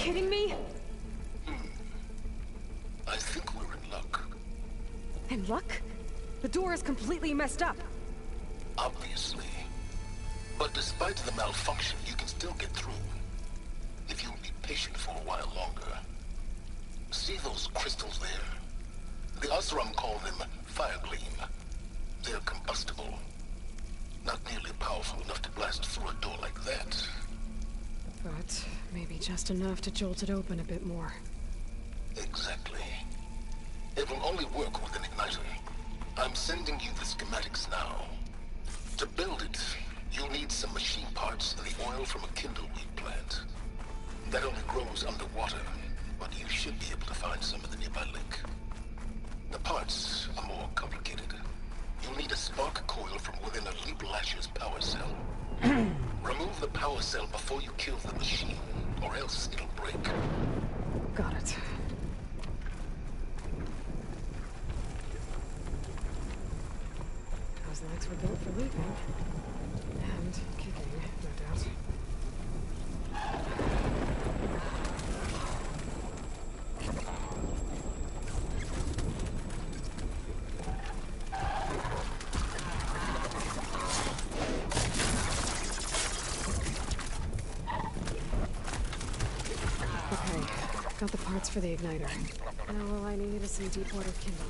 kidding me? I think we're in luck. In luck? The door is completely messed up. Obviously. But despite the malfunction, you can still get through. If you'll be patient for a while longer. See those crystals there? The Asram call them fire gleam. They're combustible. Not nearly powerful enough to blast through a door like that. But maybe just enough to jolt it open a bit more. Exactly. It will only work with an igniter. I'm sending you the schematics now. To build it, you'll need some machine parts and the oil from a kindleweed plant. That only grows underwater, but you should be able to find some in the nearby lake. The parts are more complicated. You'll need a spark coil from within a Leap Lasher's power cell. Remove the power cell before you kill the machine, or else it'll break. Got it. Those legs were built for leaping. And kicking, no doubt. Okay, got the parts for the igniter. Now all I need is some deep water kindle.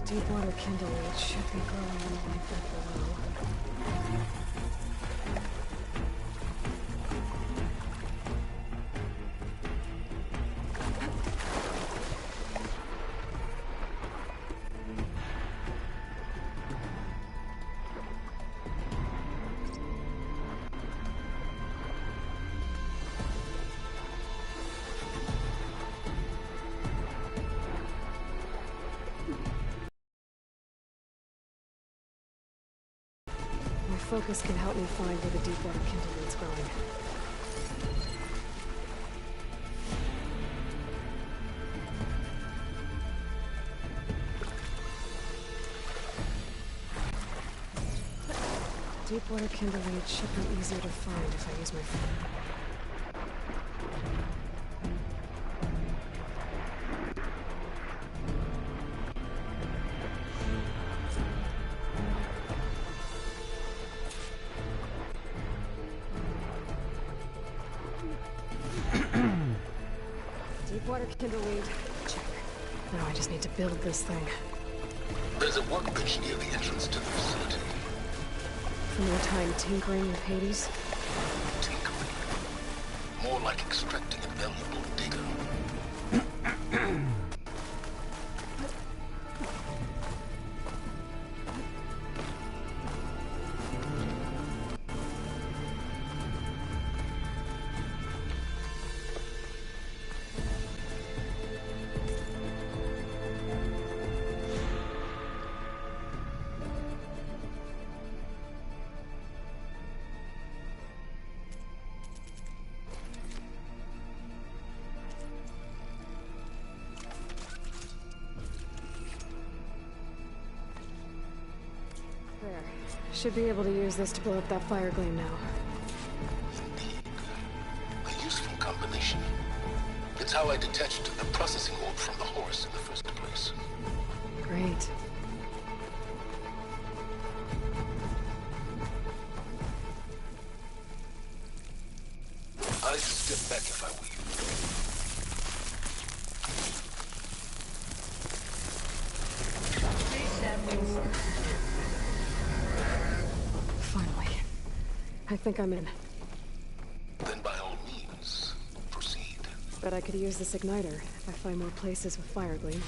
Deepwater kindleweed should be growing in the lake below. Focus can help me find where the deepwater kindleweed's growing. Deepwater kindleweed should be easier to find if I use my phone. Deepwater kindleweed. Check. Now I just need to build this thing. There's a workbench near the entrance to the facility. From your time tinkering with Hades? Tinkering? More like extracting invaluable data. There. Should be able to use this to blow up that fire gleam now. Indeed. A useful combination. It's how I detached the processing orb from the horse in the first place. Great. I'd step back if I were Finally. I think I'm in. Then by all means, proceed. Bet I could use this igniter if I find more places with fire gleam.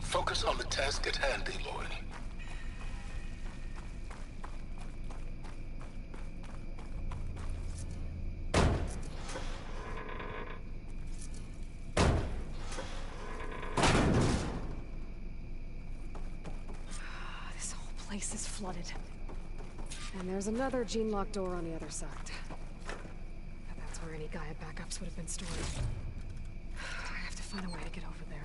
Focus on the task at hand, Aloy. place is flooded. And there's another gene-locked door on the other side. But that's where any Gaia backups would have been stored. I have to find a way to get over there.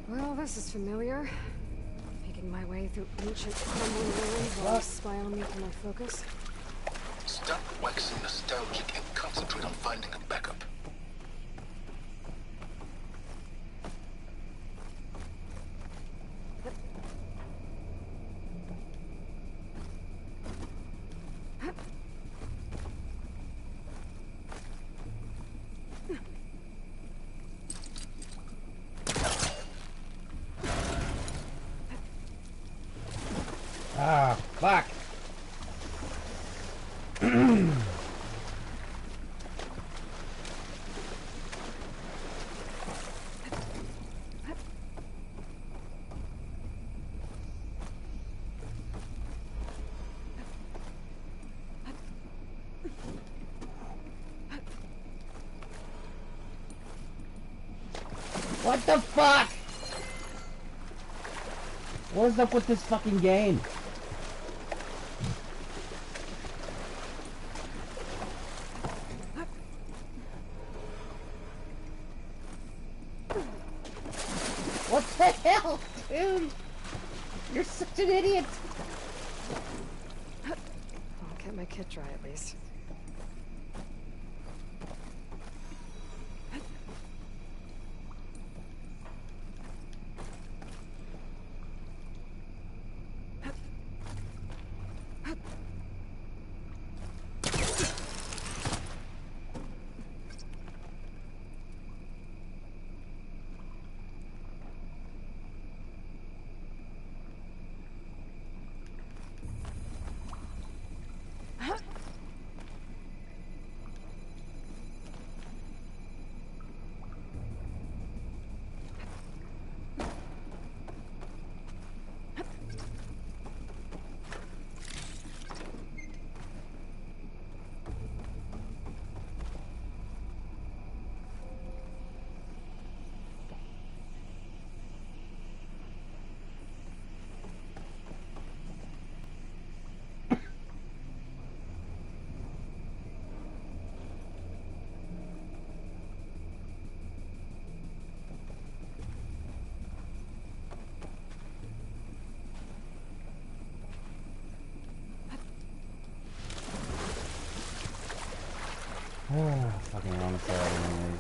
Well, this is familiar. Making my way through ancient crumbling ruins while I spy on me for my focus. Stop waxing nostalgic and concentrate on finding a backup. Ah, fuck. What the fuck? What is up with this fucking game? What the hell, dude? You're such an idiot. I'll get my kit dry at least. Fucking wrong side anyways.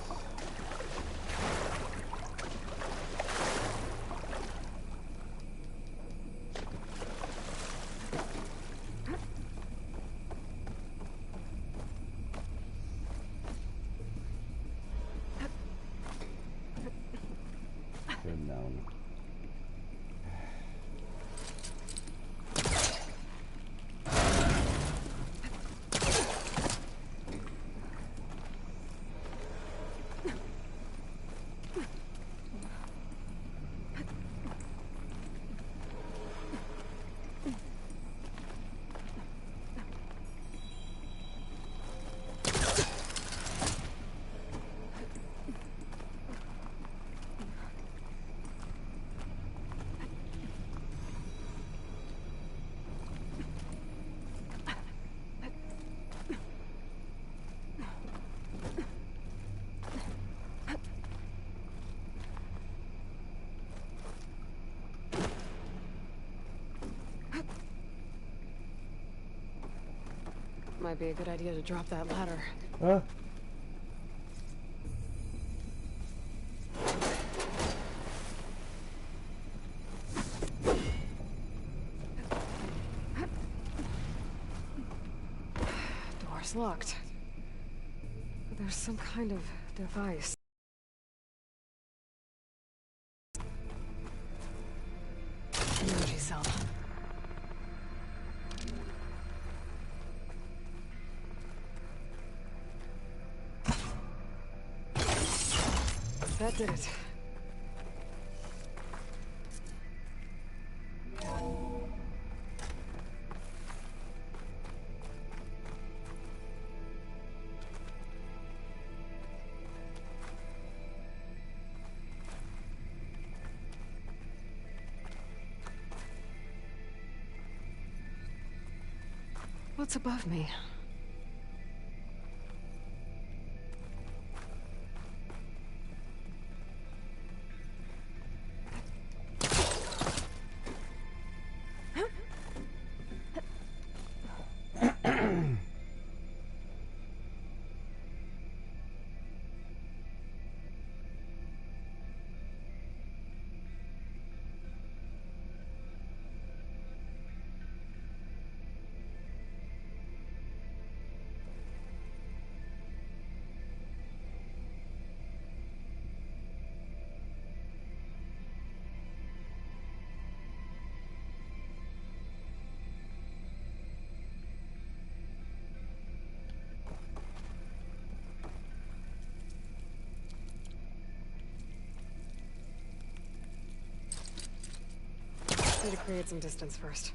Should've known. Might be a good idea to drop that ladder. Huh? Door's locked. But there's some kind of device. Energy cell. That did it. What's above me? Need to create some distance first.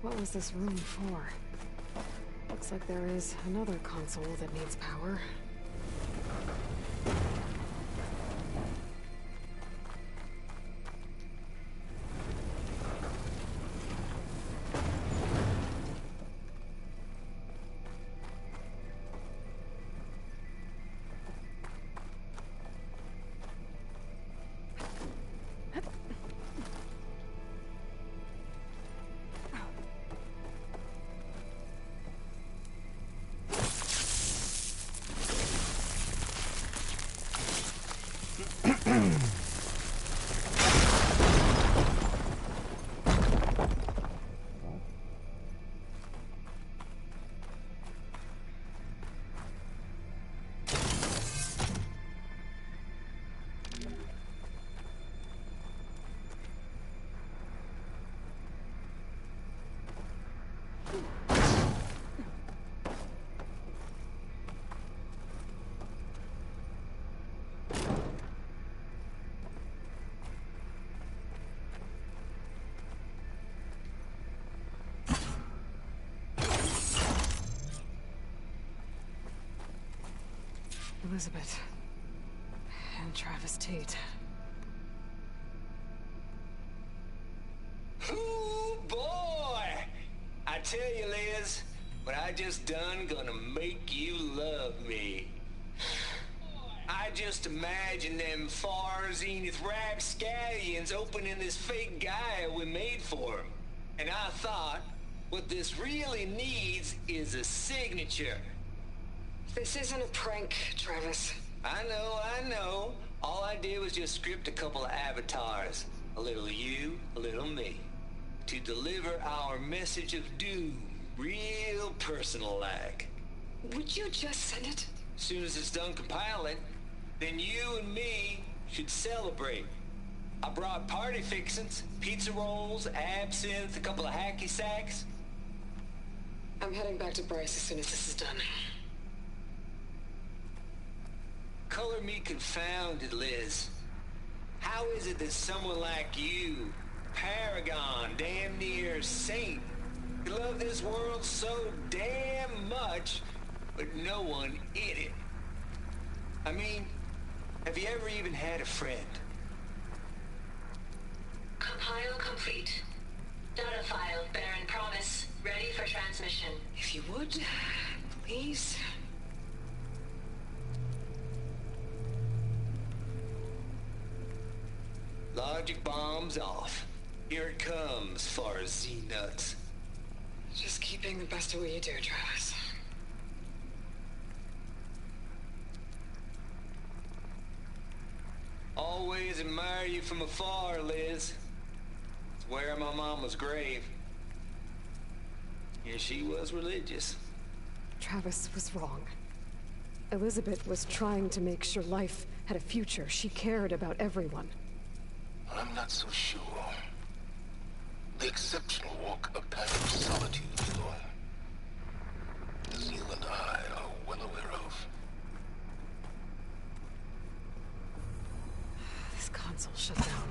What was this room for? Looks like there is another console that needs power. Elizabeth. And Travis Tate. Ooh, boy! I tell you, Liz, what I just done gonna make you love me. I just imagine them far zenith rapscallions opening this fake guy we made for him. And I thought, what this really needs is a signature. This isn't a prank, Travis. I know. All I did was just script a couple of avatars. A little you, a little me. To deliver our message of doom, real personal-like. Would you just send it? As soon as it's done compiling, then you and me should celebrate. I brought party fixins, pizza rolls, absinthe, a couple of hacky sacks. I'm heading back to Bryce as soon as this is done. Color me confounded, Liz. How is it that someone like you, paragon, damn near saint, could love this world so damn much, but no one in it? I mean, have you ever even had a friend? Compile complete. Data file, Baron Promise, ready for transmission. If you would, please. Logic bombs off. Here it comes, far Z-nuts. Just keep being the best at what you do, Travis. All always admire you from afar, Liz. It's where my mama's grave. Yeah, she was religious. Travis was wrong. Elizabeth was trying to make sure life had a future. She cared about everyone. I'm not so sure. The exceptional walk a path of solitude, Eloy. As you and I are well aware of. This console shut down.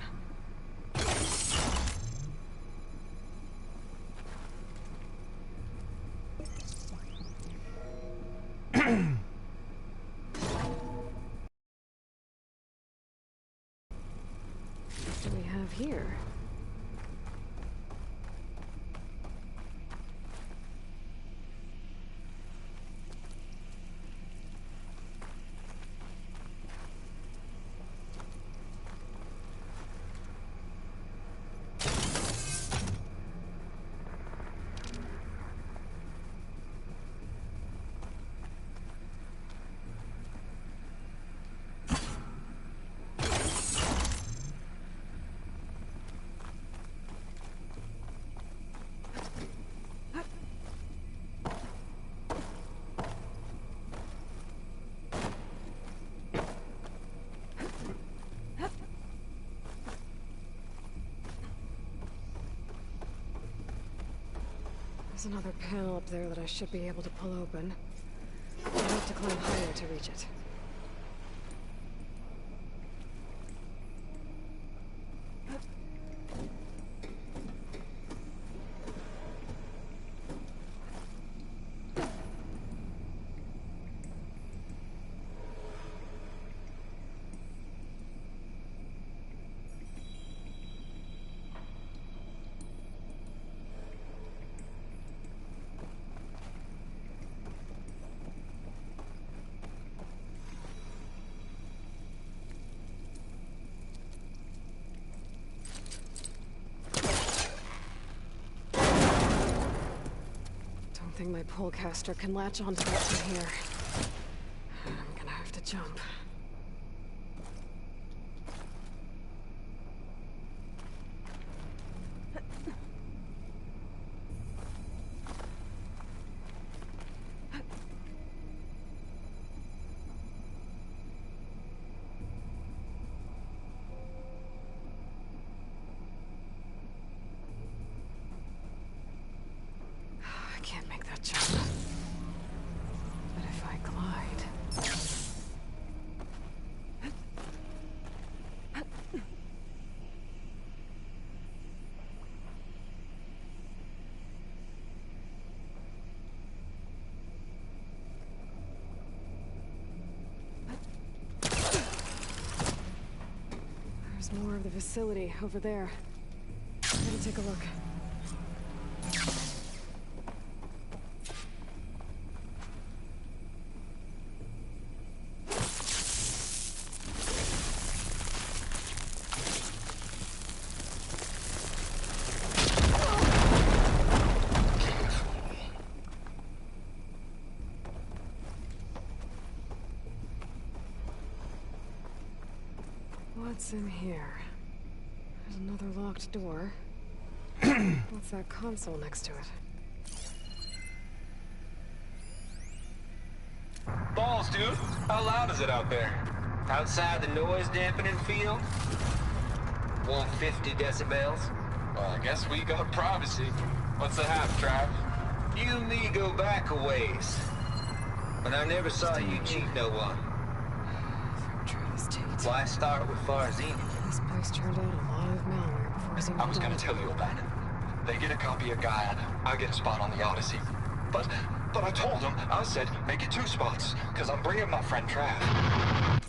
What do we have here? There's another panel up there that I should be able to pull open. I'll have to climb higher to reach it. I think my polecaster can latch onto that from here. I'm gonna have to jump. I can't make that jump. But if I glide... There's more of the facility over there. I'm gonna take a look. What's in here? There's another locked door. What's that console next to it? Balls, dude. How loud is it out there? Outside the noise dampening field? 150 decibels? Well, I guess we got privacy. What's the half, Trav? You and me go back a ways. But I never saw you cheat no one. From Travis Tate. Why start with Farzini? This place turned out a lot of malware before Zeno I was gonna died. tell you about it. They get a copy of Gaia, I get a spot on the Odyssey. But I told them, I said, make it 2 spots, because I'm bringing my friend Trav.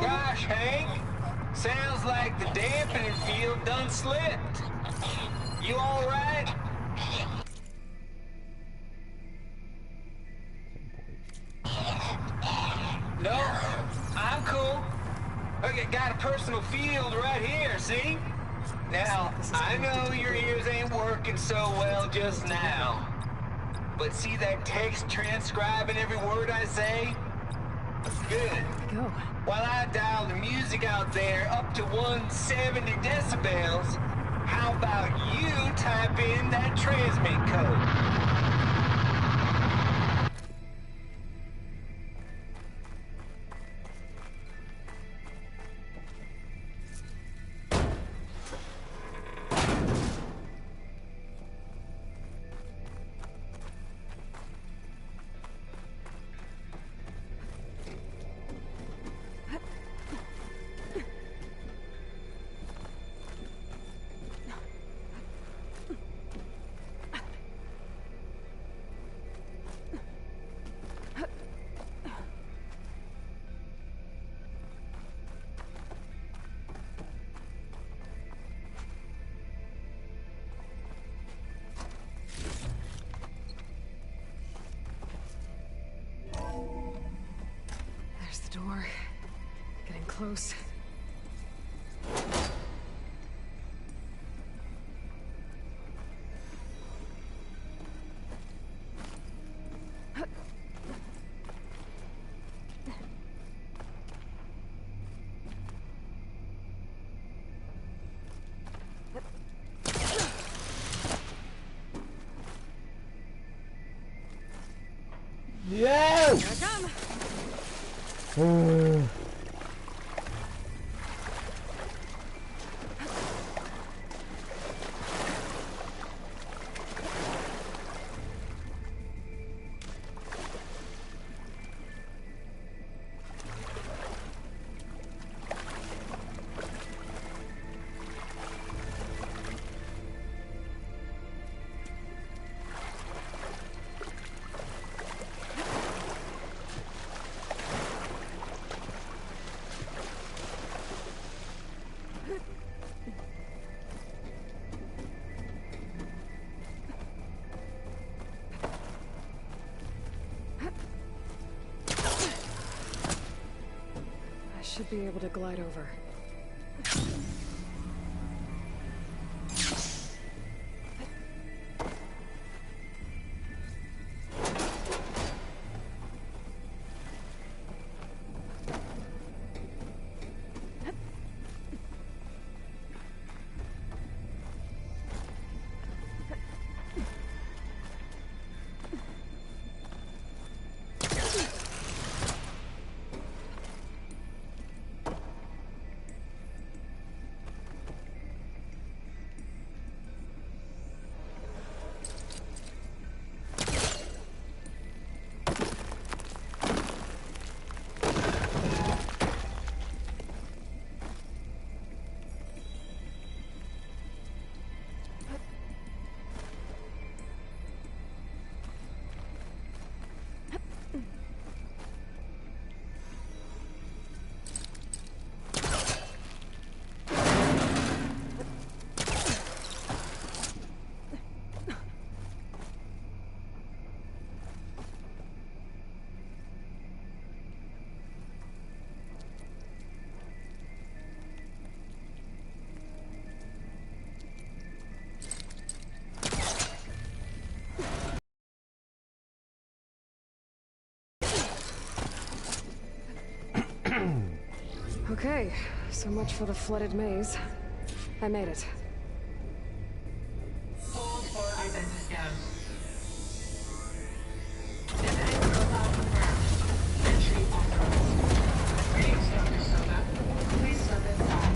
Gosh, Hank. Sounds like the dampening field done slipped. You all right? got a personal field right here, see? Now, I know your ears ain't working so well just now. But see that text transcribing every word I say? Good. Go. While I dial the music out there up to 170 decibels, how about you type in that transmit code? There's the door. Getting close. Yo! Here I come. I should be able to glide over. Okay, so much for the flooded maze. I made it. Hold for identity. Event profile confirmed. Entry authorized. Greetings, Dr. Soda. Please step inside.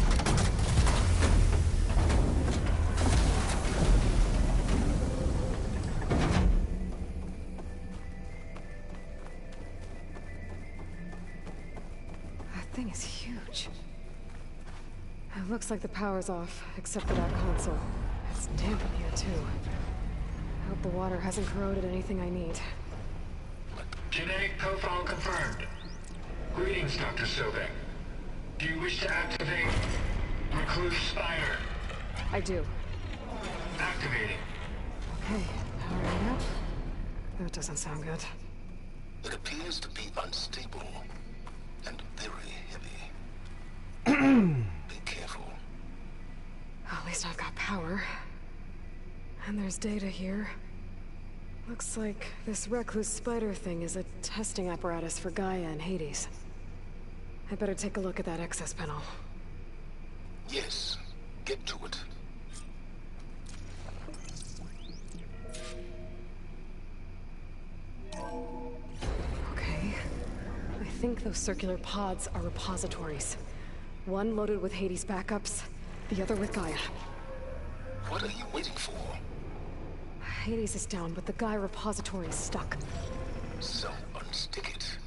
That thing is huge. It looks like the power's off, except for that console. It's damp in here, too. I hope the water hasn't corroded anything I need. Genetic profile confirmed. Greetings, Dr. Sobek. Do you wish to activate Recluse Spider? I do. Activating. Okay, powering up. That doesn't sound good. It appears to be unstable and very heavy. least I've got power. And there's data here. Looks like this recluse spider thing is a testing apparatus for Gaia and Hades. I'd better take a look at that access panel. Yes, get to it. Okay. I think those circular pods are repositories. One loaded with Hades backups, the other with Gaia. What are you waiting for? Hades is down, but the Gaia repository is stuck. So unstick it.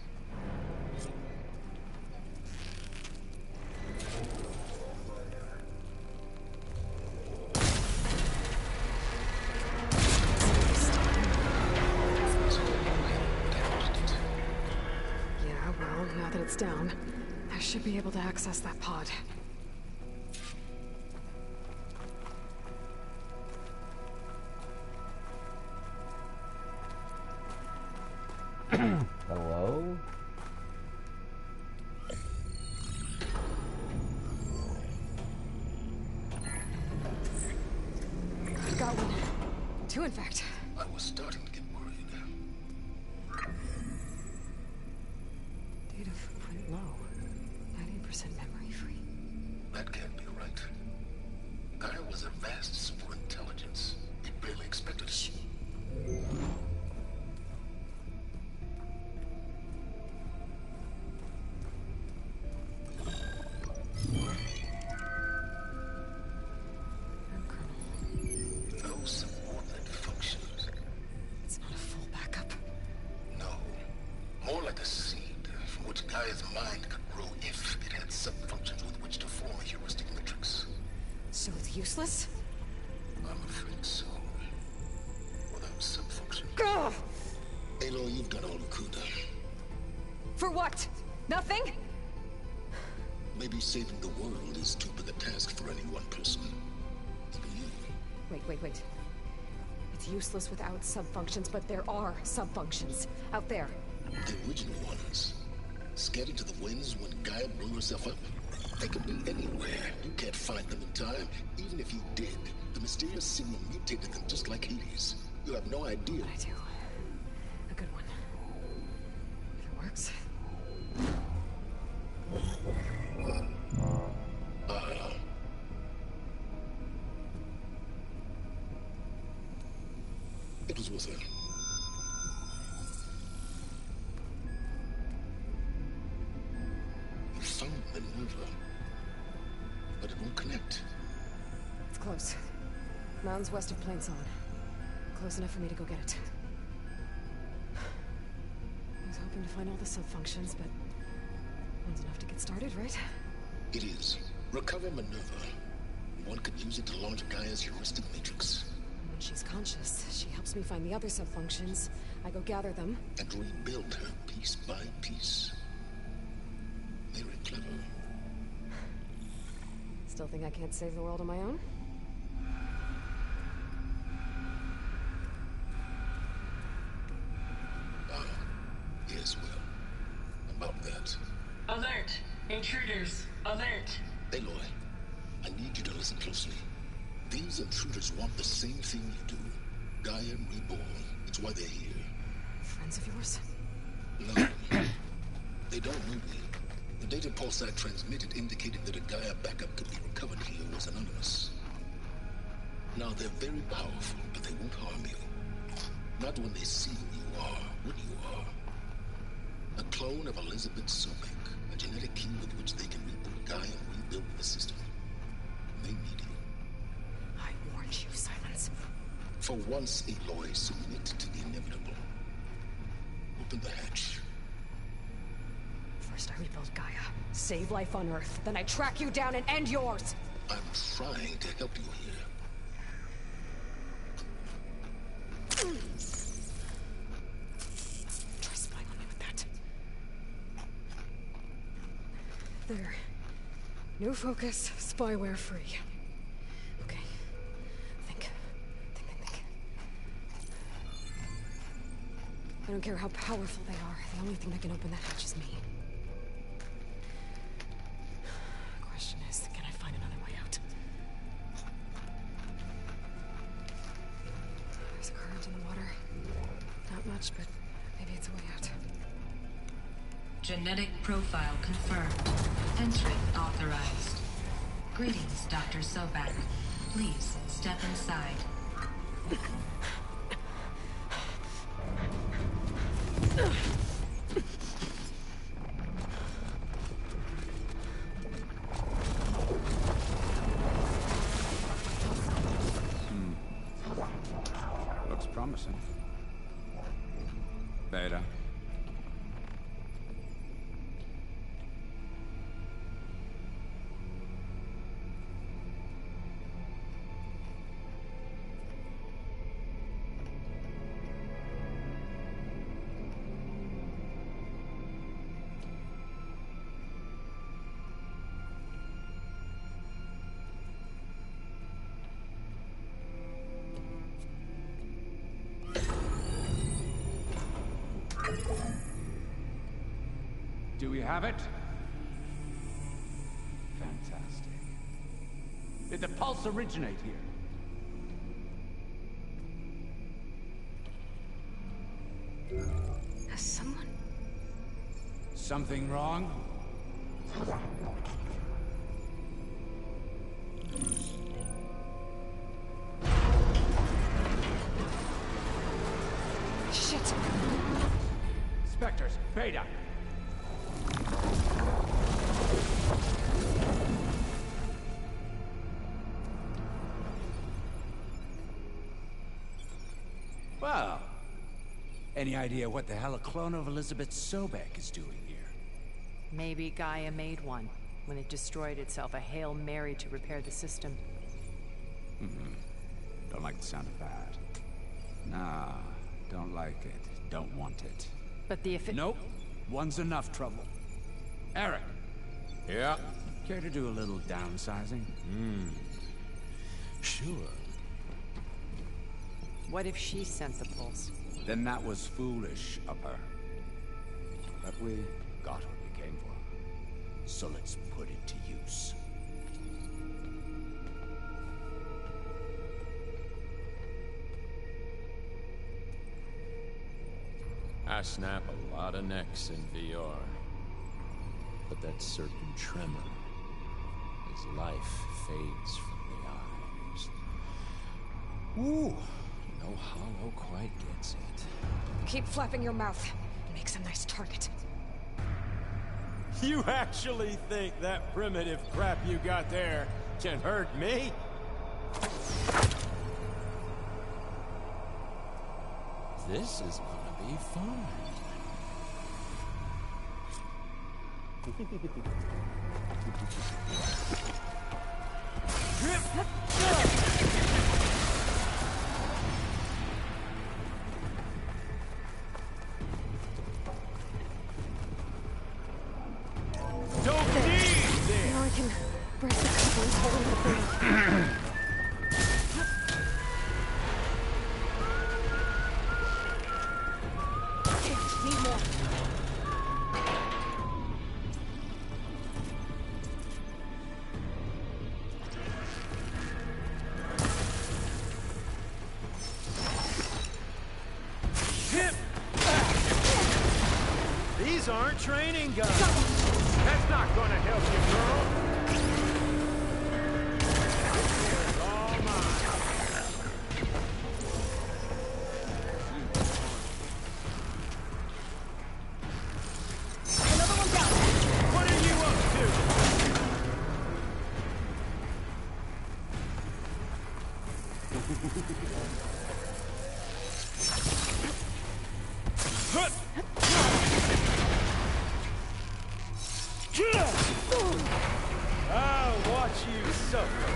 Yeah, well, now that it's down, I should be able to access that pod. Hello? Got one. Two, in fact. I was starting to get worried. Data footprint low. 90% memory free. That can't be right. Gaia was a vast superintelligence. It barely expected it. No subordinate functions. It's not a full backup. No. More like a seed from which Gaia's mind could grow if it had sub-functions with which to form a heuristic matrix. So it's useless? I'm afraid so. Without sub-functions. Ugh! Aloy, you've done all you could. For what? Nothing? Maybe saving the world is too big a task for any one person. Even you. Wait. It's useless without sub-functions, but there are sub-functions out there. The original ones. Scattered to the winds when Gaia blew herself up. They could be anywhere. You can't find them in time. Even if you did, the mysterious signal mutated them just like Hades. You have no idea. But I do. A good one. If it works. It was with her. You found Minerva, but it won't connect. It's close. Mountains west of Plain Song. Close enough for me to go get it. I was hoping to find all the sub-functions, but one's enough to get started, right? It is. Recover Minerva. One could use it to launch Gaia's heuristic matrix. When she's conscious, she helps me find the other sub-functions. I go gather them. And rebuild her piece by piece. Very clever. Still think I can't save the world on my own? Yes, well, about that. Alert! Intruders! Alert! Aloy, I need you to listen closely. These intruders want the same thing you do. Gaia reborn. It's why they're here. Friends of yours? No. They don't know me. The data pulsar transmitted indicated that a Gaia backup could be recovered here was anonymous. Now, they're very powerful, but they won't harm you. Not when they see who you are, what you are. A clone of Elizabeth Sobek, a genetic key with which they can reboot Gaia and rebuild the system. They need you. I warned you, Silence. For once, Aloy, submit to the inevitable. Open the hatch. First I rebuild Gaia, save life on Earth, then I track you down and end yours! I'm trying to help you here. Try spying on me with that. There. New focus, spyware free. Okay. Think. I don't care how powerful they are. The only thing that can open that hatch is me. Question is, can I find another way out? left in the water. Not much, but maybe it's a way out. Genetic profile confirmed. Entry authorized. Greetings, Dr. Sobak. Please step inside. Looks promising. Beta. Do we have it? Fantastic. Did the pulse originate here? Has someone... Something wrong? Shit! Spectres, Beta! Well, any idea what the hell a clone of Elizabeth Sobek is doing here? Maybe Gaia made one when it destroyed itself, a Hail Mary to repair the system. Don't like the sound of that. Nah, don't like it. Don't want it. But the Nope. One's enough trouble. Eric. Yeah? Care to do a little downsizing? Sure. What if she sent the pulse? Then that was foolish of her. But we got what we came for. So let's put it to use. I snap a lot of necks in VR. But that certain tremor as life fades from the eyes. Ooh, no hollow quite gets it. Keep flapping your mouth. Makes a nice target. You actually think that primitive crap you got there can hurt me? This is gonna be fun. Don't need this! Now I can brace the couplings holding the thing. Need more. These aren't training guns. That's not gonna help you, girl. This is all mine. Another one down. What are you up to? I'll watch you suffer.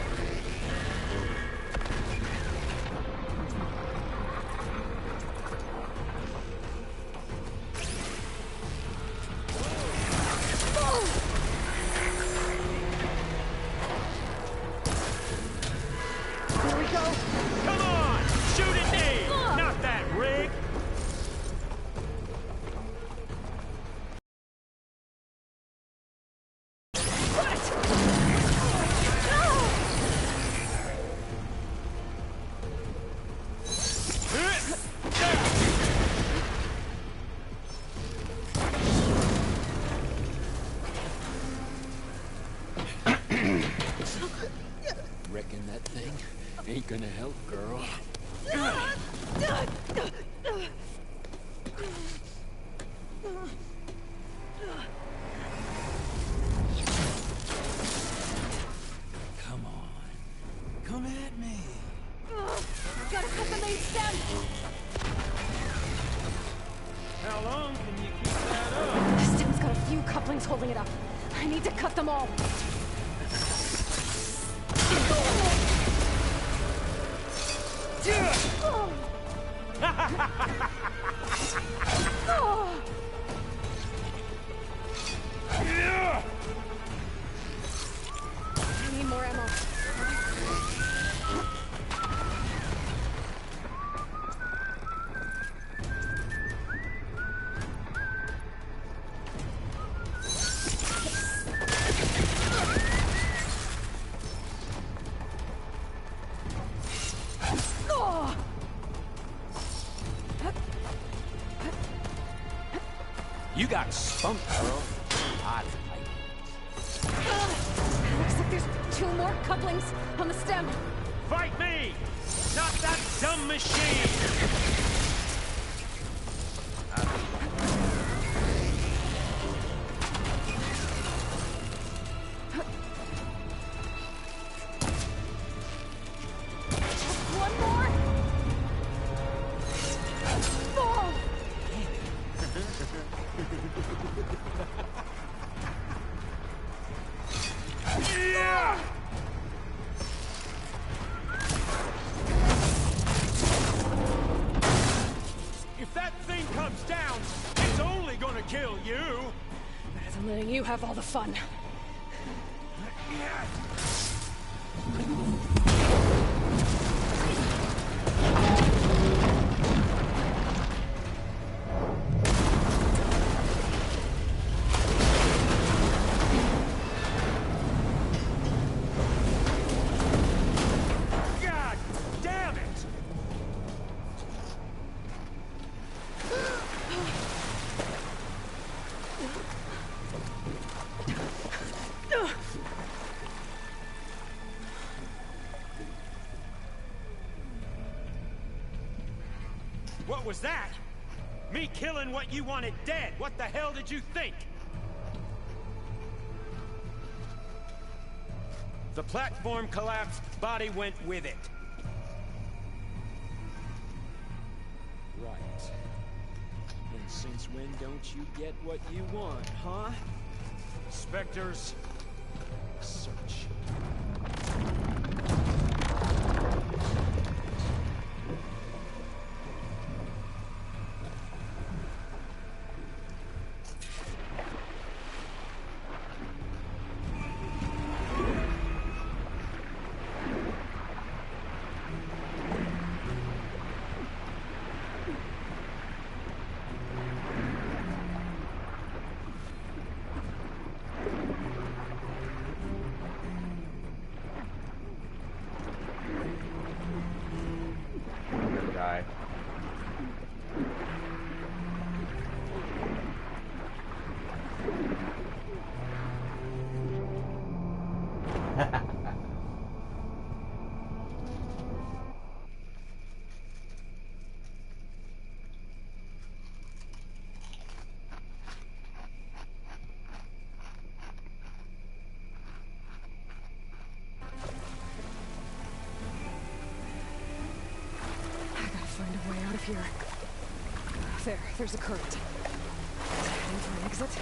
Here we go. Come on! Shoot it, Dave! Not that rig! out, girl. Come on. Come at me. Gotta cut the main stem! How long can you keep that up? The stem's got a few couplings holding it up. I need to cut them all. I need more ammo. You got spunk, girl. I like it. Looks like there's 2 more couplings on the stem. Fight me! Not that dumb machine! One more. Oh. Yeah! If that thing comes down, it's only gonna kill you! Better than letting you have all the fun. God damn it! What was that? Me killing what you wanted dead. What the hell did you think? The platform collapsed, body went with it. Right. And since when don't you get what you want, huh? Spectres, search. Die. Find a way out of here. There's a current. Heading for an exit.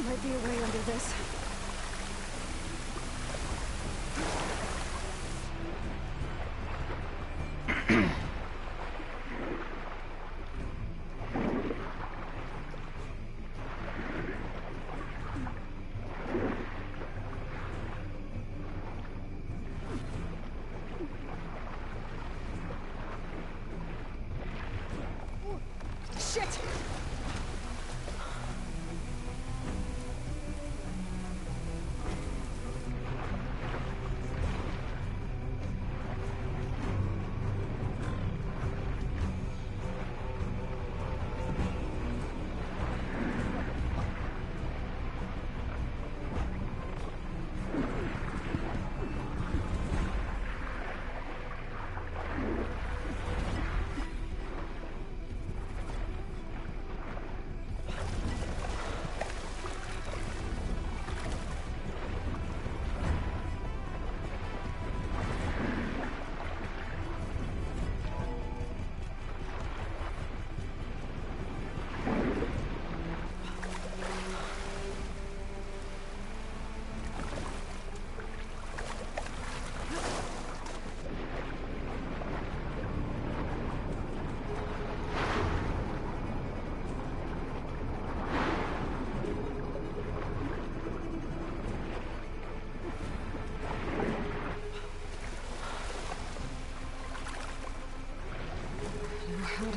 Might be a way under this. Shit!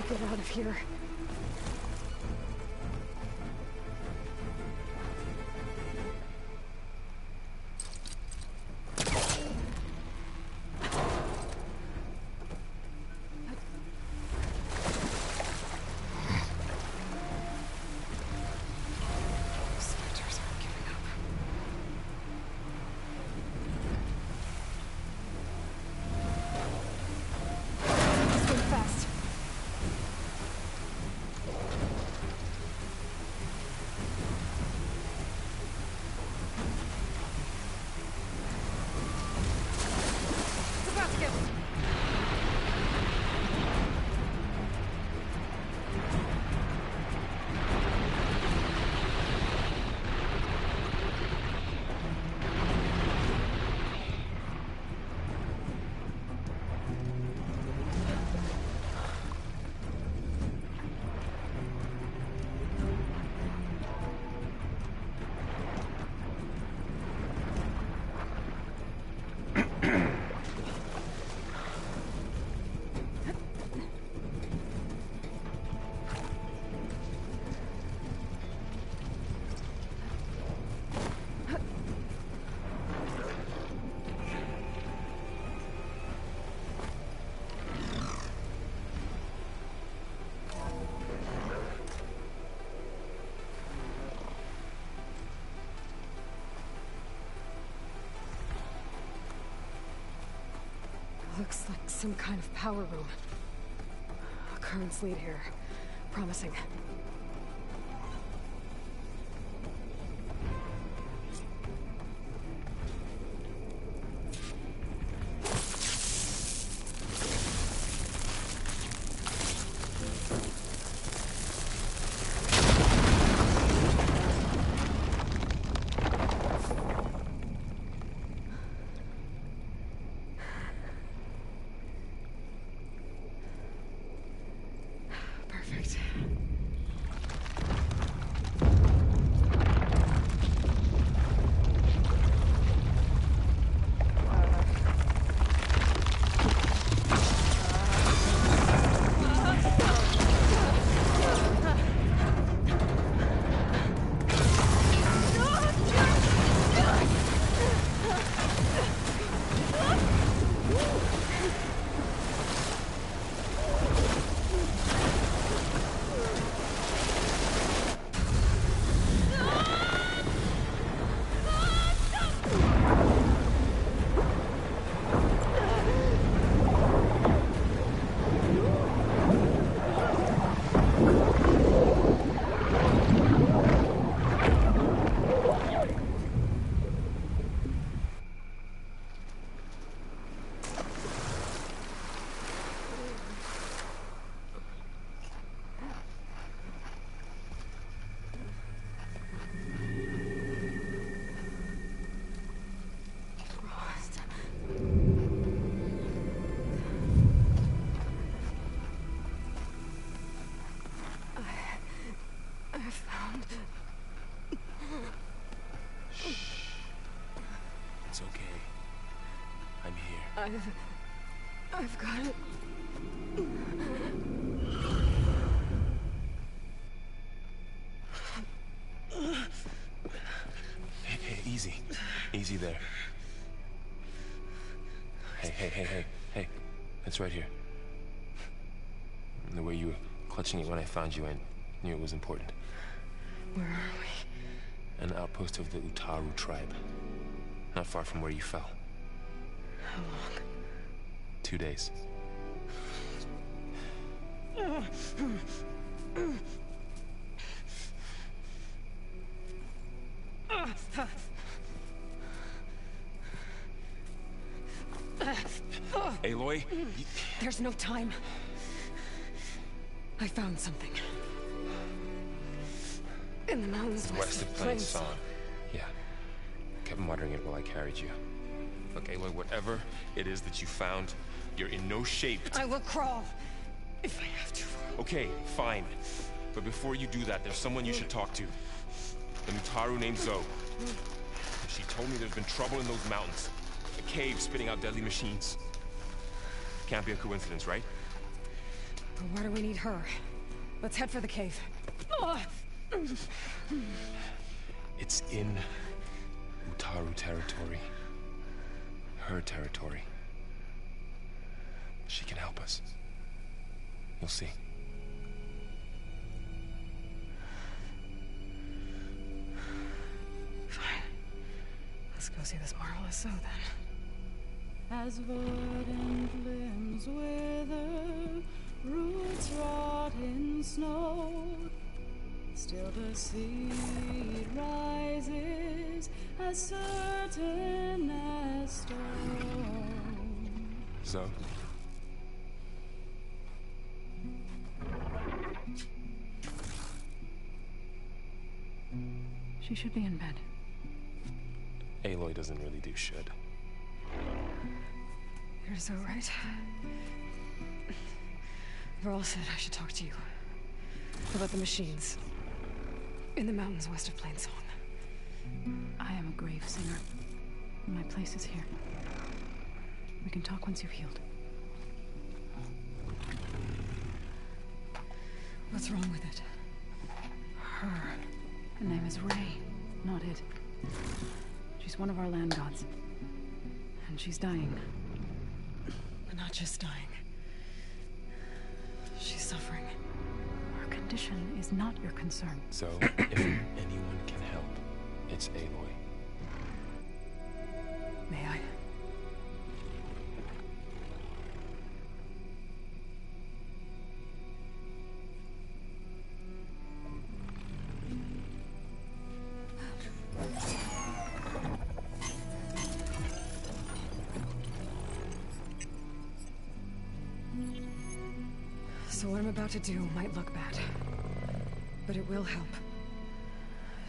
Get out of here. Spectres aren't giving up. Let's go fast. It's about to get... Looks like some kind of power room. A currents lead here. Promising. Perfect. I found... It's okay. I'm here. I've got it. Hey, easy. Easy there. Hey. It's right here. The way you were clutching it when I found you, I knew it was important. Where are we? An outpost of the Utaru tribe. Not far from where you fell. How long? 2 days. Aloy? There's no time. I found something. In the mountains West of Plain Song. Yeah. Kept muttering it while I carried you. Look, Aloy, whatever it is that you found, you're in no shape to... I will crawl. If I have to. Okay, fine. But before you do that, there's someone you should talk to. An Utaru named Zoe. She told me there's been trouble in those mountains. A cave spitting out deadly machines. Can't be a coincidence, right? But why do we need her? Let's head for the cave. It's in Utaru territory. Her territory. She can help us. You'll see. Fine. Let's go see this marvelous Zoe then. As verdant limbs wither, roots rot in snow, still the seed rises as certain as stone. Zoe? She should be in bed. Aloy doesn't really do should. You're so right. Varl said I should talk to you. About the machines. In the mountains west of Plainsong. I am a grave singer. My place is here. We can talk once you've healed. What's wrong with it? Her. Her name is Ray, not it. She's one of our land gods. And she's dying. But not just dying. She's suffering. Her condition is not your concern. So, if anyone can help, it's Aloy. May I? So what I'm about to do might look bad, but it will help.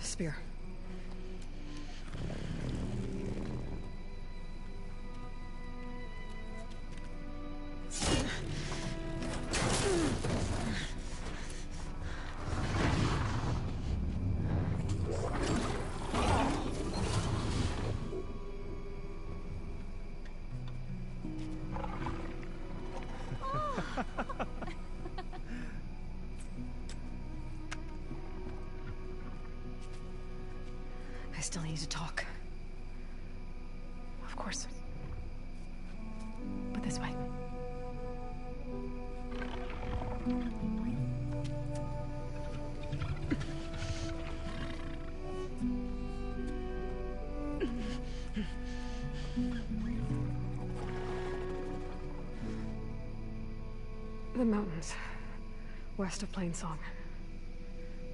Spear. I still need to talk. Of course. But this way. The mountains. West of Plainsong.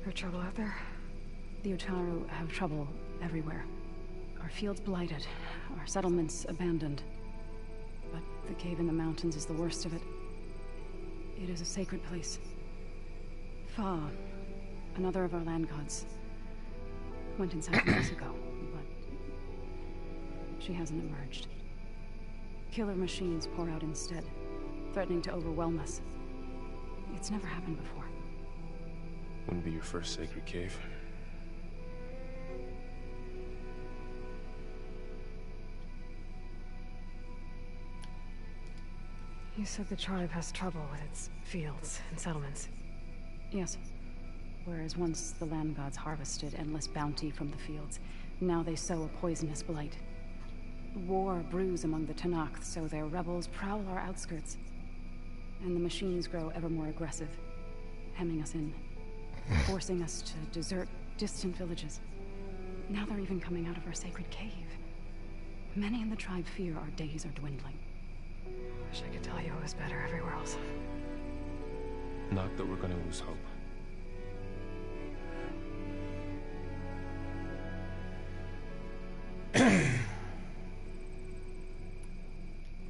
There trouble out there? The Utaru have trouble everywhere. Our fields blighted, our settlements abandoned. But the cave in the mountains is the worst of it. It is a sacred place. Fa, another of our land gods, went inside years ago, but she hasn't emerged. Killer machines pour out instead, threatening to overwhelm us. It's never happened before. Wouldn't be your first sacred cave. You said the tribe has trouble with its fields and settlements. Yes. Whereas once the land gods harvested endless bounty from the fields, now they sow a poisonous blight. War brews among the Tanakh, so their rebels prowl our outskirts. And the machines grow ever more aggressive, hemming us in, forcing us to desert distant villages. Now they're even coming out of our sacred cave. Many in the tribe fear our days are dwindling. Wish I could tell you it was better everywhere else. Not that we're gonna lose hope.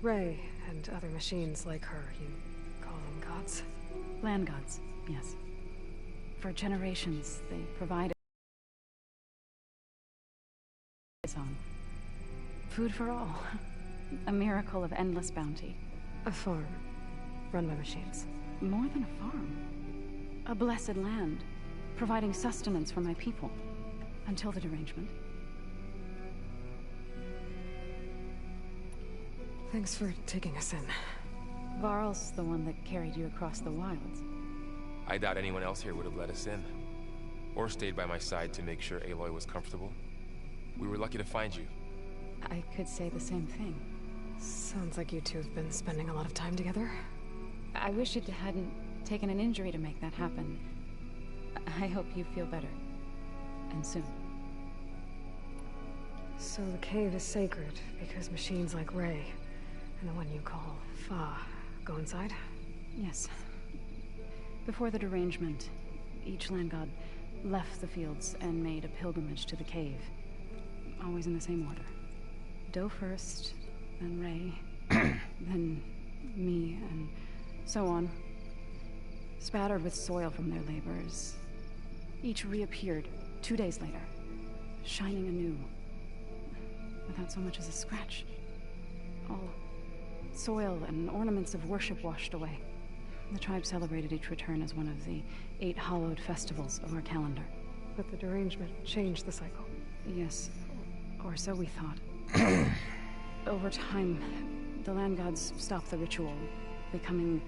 Ray and other machines like her, you call them gods? Land gods, yes. For generations, they provided on food for all. A miracle of endless bounty. A farm, run by machines. More than a farm. A blessed land, providing sustenance for my people. Until the derangement. Thanks for taking us in. Varl's the one that carried you across the wilds. I doubt anyone else here would have let us in. Or stayed by my side to make sure Aloy was comfortable. We were lucky to find you. I could say the same thing. Sounds like you two have been spending a lot of time together. I wish it hadn't taken an injury to make that happen. I hope you feel better. And soon. So the cave is sacred because machines like Ray, and the one you call Fa, go inside? Yes. Before the derangement, each land god left the fields and made a pilgrimage to the cave. Always in the same order. Doe first, then Ray, then me, and so on. Spattered with soil from their labors. Each reappeared 2 days later, shining anew. Without so much as a scratch. All soil and ornaments of worship washed away. The tribe celebrated each return as one of the 8 hallowed festivals of our calendar. But the derangement changed the cycle. Yes, or so we thought. Over time, the land gods stopped the ritual, becoming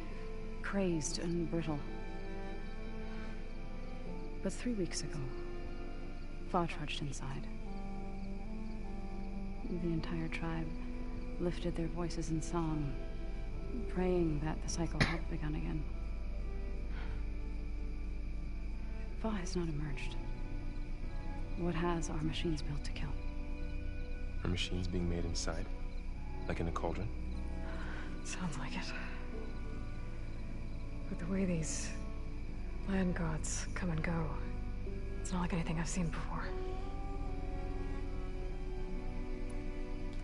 crazed and brittle. But 3 weeks ago, Fa trudged inside. The entire tribe lifted their voices in song, praying that the cycle had begun again. Fa has not emerged. What has are machines built to kill? Are machines being made inside? Like in a cauldron? Sounds like it. But the way these land gods come and go, it's not like anything I've seen before.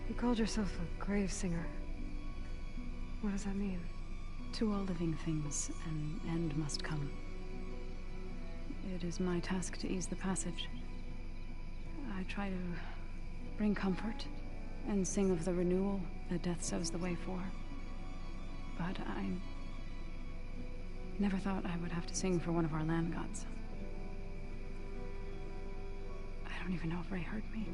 You called yourself a grave singer. What does that mean? To all living things, an end must come. It is my task to ease the passage. I try to bring comfort and sing of the renewal that death sows the way for. But I never thought I would have to sing for one of our land gods. I don't even know if Ray heard me.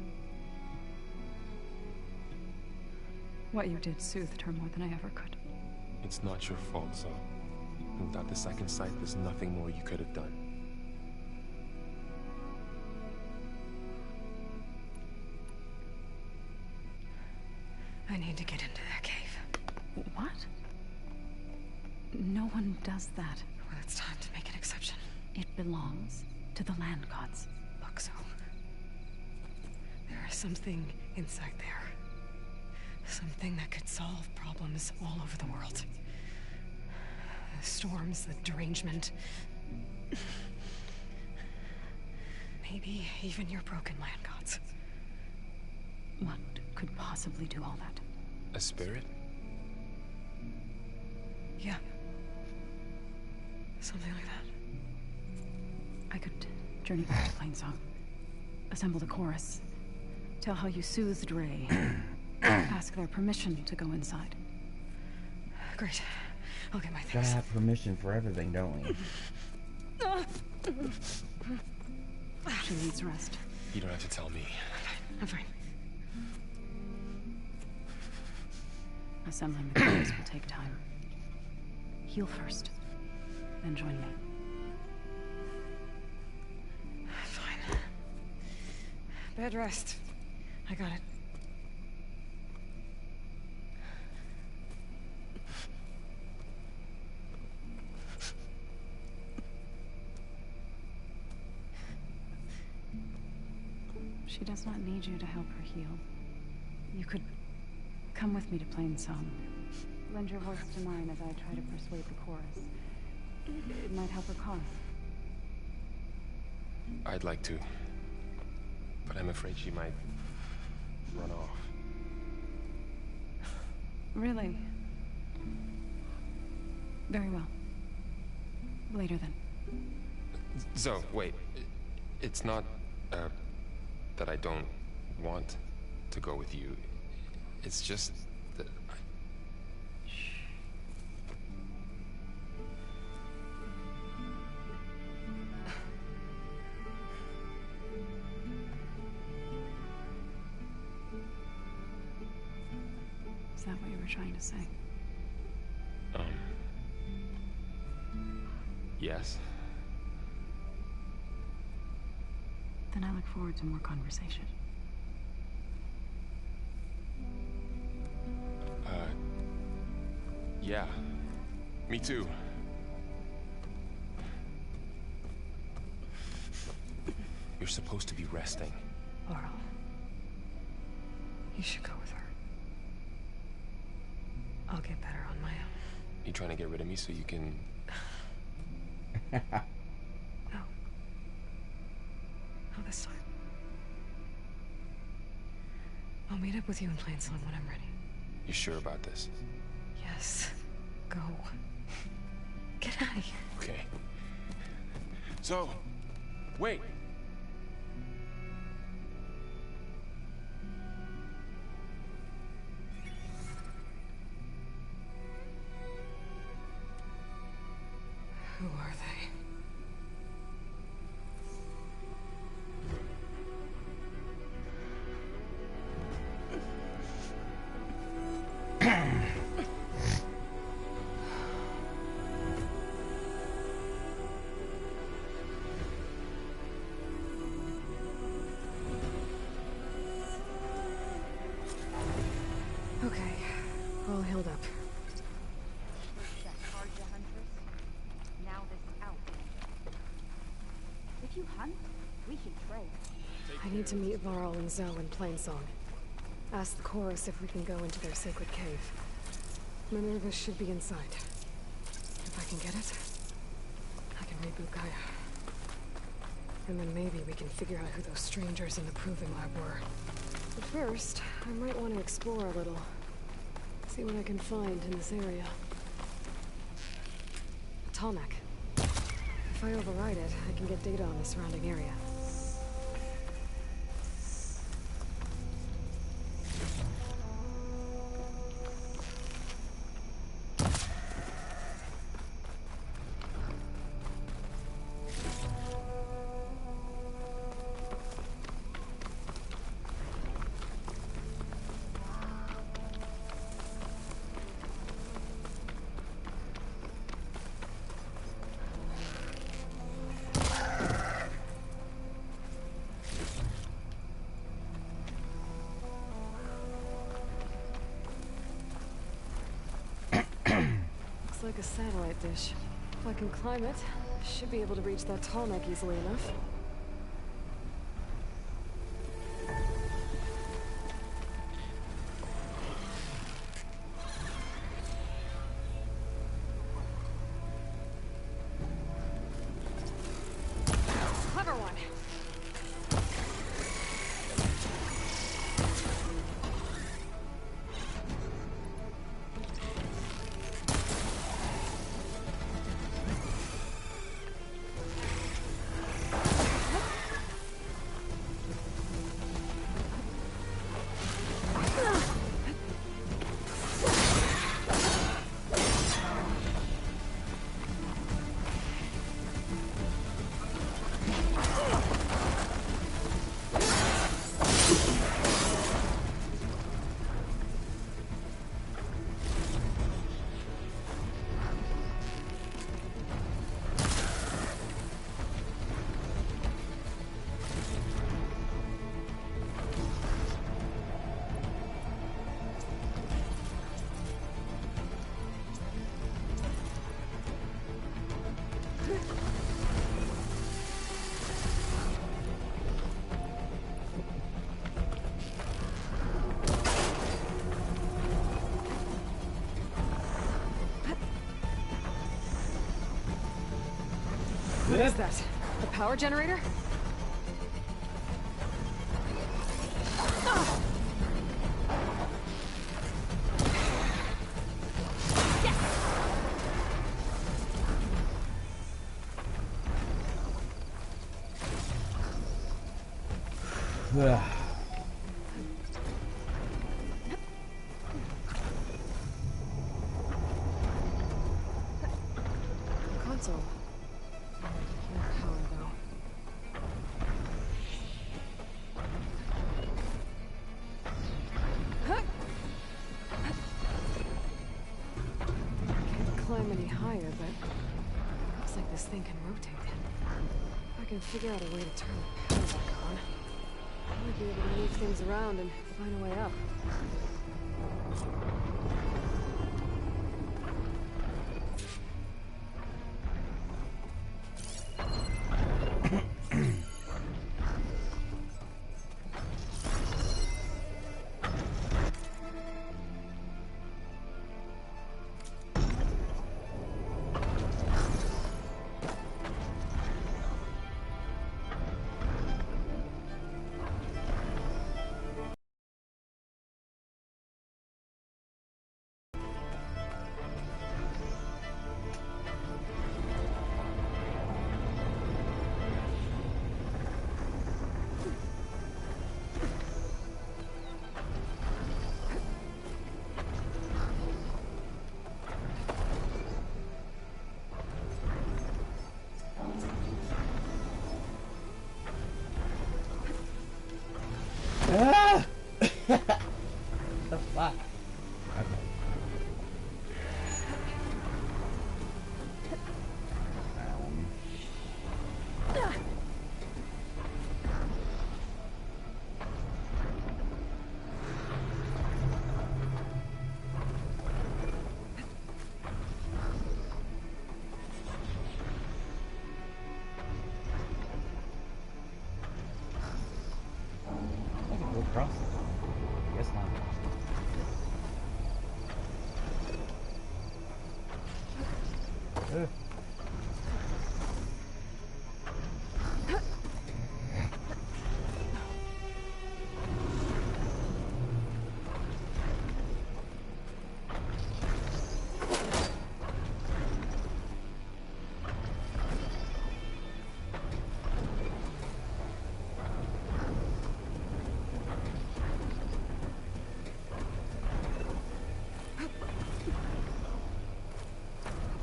What you did soothed her more than I ever could. It's not your fault, Zoe. Without the second sight, there's nothing more you could have done. I need to get into that cave. What? No one does that. Well, it's time to make an exception. It belongs to the land gods. Look, Zoe. There is something inside there. Something that could solve problems all over the world. The storms, the derangement. Maybe even your broken land gods. What could possibly do all that? A spirit? Yeah. Something like that. I could journey back to Plainsong. Assemble the chorus. Tell how you soothed Ray. Ask their permission to go inside. Great. I'll get my Gotta things. have permission for everything, don't we? She needs rest. You don't have to tell me. I'm fine. Assembling the chorus will take time. Heal first, then join me. Fine. Bed rest. I got it. She does not need you to help her heal. You could come with me to Plainsong. Lend your voice to mine as I try to persuade the chorus. It might help her cause. I'd like to. But I'm afraid she might run off. Really? Very well. Later then. Zoe, wait. It's not, that I don't want to go with you. It's just that Is that what you were trying to say? Uh-huh. Yes? Then I look forward to more conversation. Yeah. Me too. You're supposed to be resting. Laurel. You should go with her. I'll get better on my own. You trying to get rid of me so you can... No. Not this time. I'll meet up with you in Plainsong when I'm ready. You sure about this? Yes. Go. Get out of here. Okay. So, wait. Who are they? Okay, all healed up. If you hunt, we should trade. I need to meet Varl and Zoe in Plainsong. Ask the chorus if we can go into their sacred cave. Minerva should be inside. If I can get it, I can reboot Gaia. And then maybe we can figure out who those strangers in the proving lab were. But first, I might want to explore a little. See what I can find in this area. A Tallneck. If I override it, I can get data on the surrounding area. Like a satellite dish. If I can climb it, I should be able to reach that Tallneck easily enough. Clever one. What is that? The power generator? Ugh. Console. No power, though. Can't climb any higher, but looks like this thing can rotate. If I can figure out a way to turn the power back on, I might be able to move things around and find a way up. Ah! The fuck? I can go across it. Guess not. Ugh.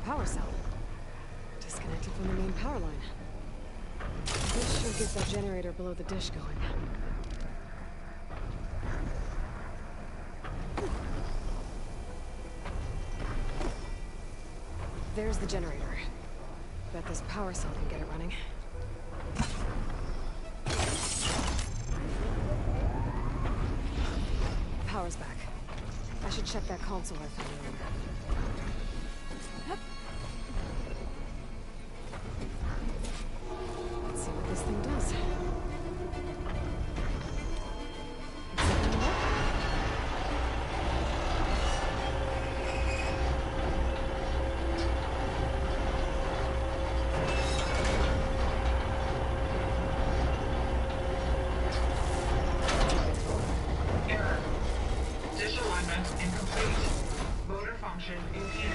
Power cell. Disconnected from the main power line. This should get that generator below the dish going. There's the generator. Bet this power cell can get it running. Power's back. I should check that console I found earlier. Let's see what this thing does. Error. Dish alignment incomplete. Motor function impeded.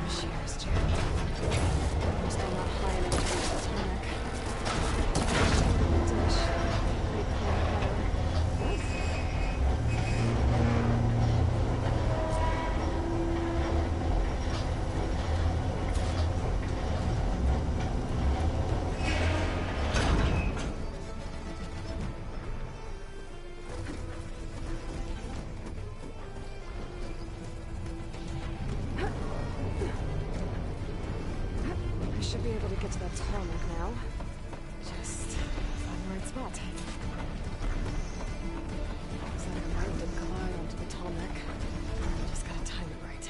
Shears jammed. I'm still not high enough to reach the tarmac. Dish. Pretty clean power. I should be able to get to that tarmac now. Just find the right spot. Looks like I might didn't collide onto the tarmac. Just gotta time it right.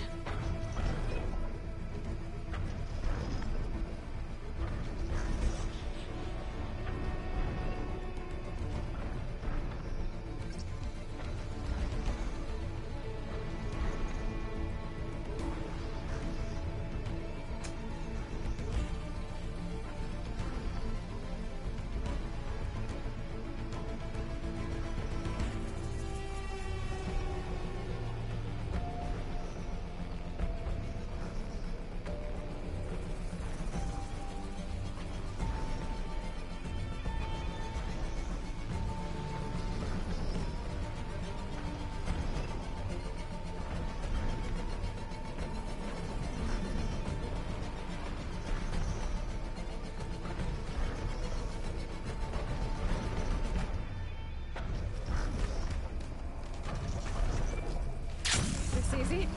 easy.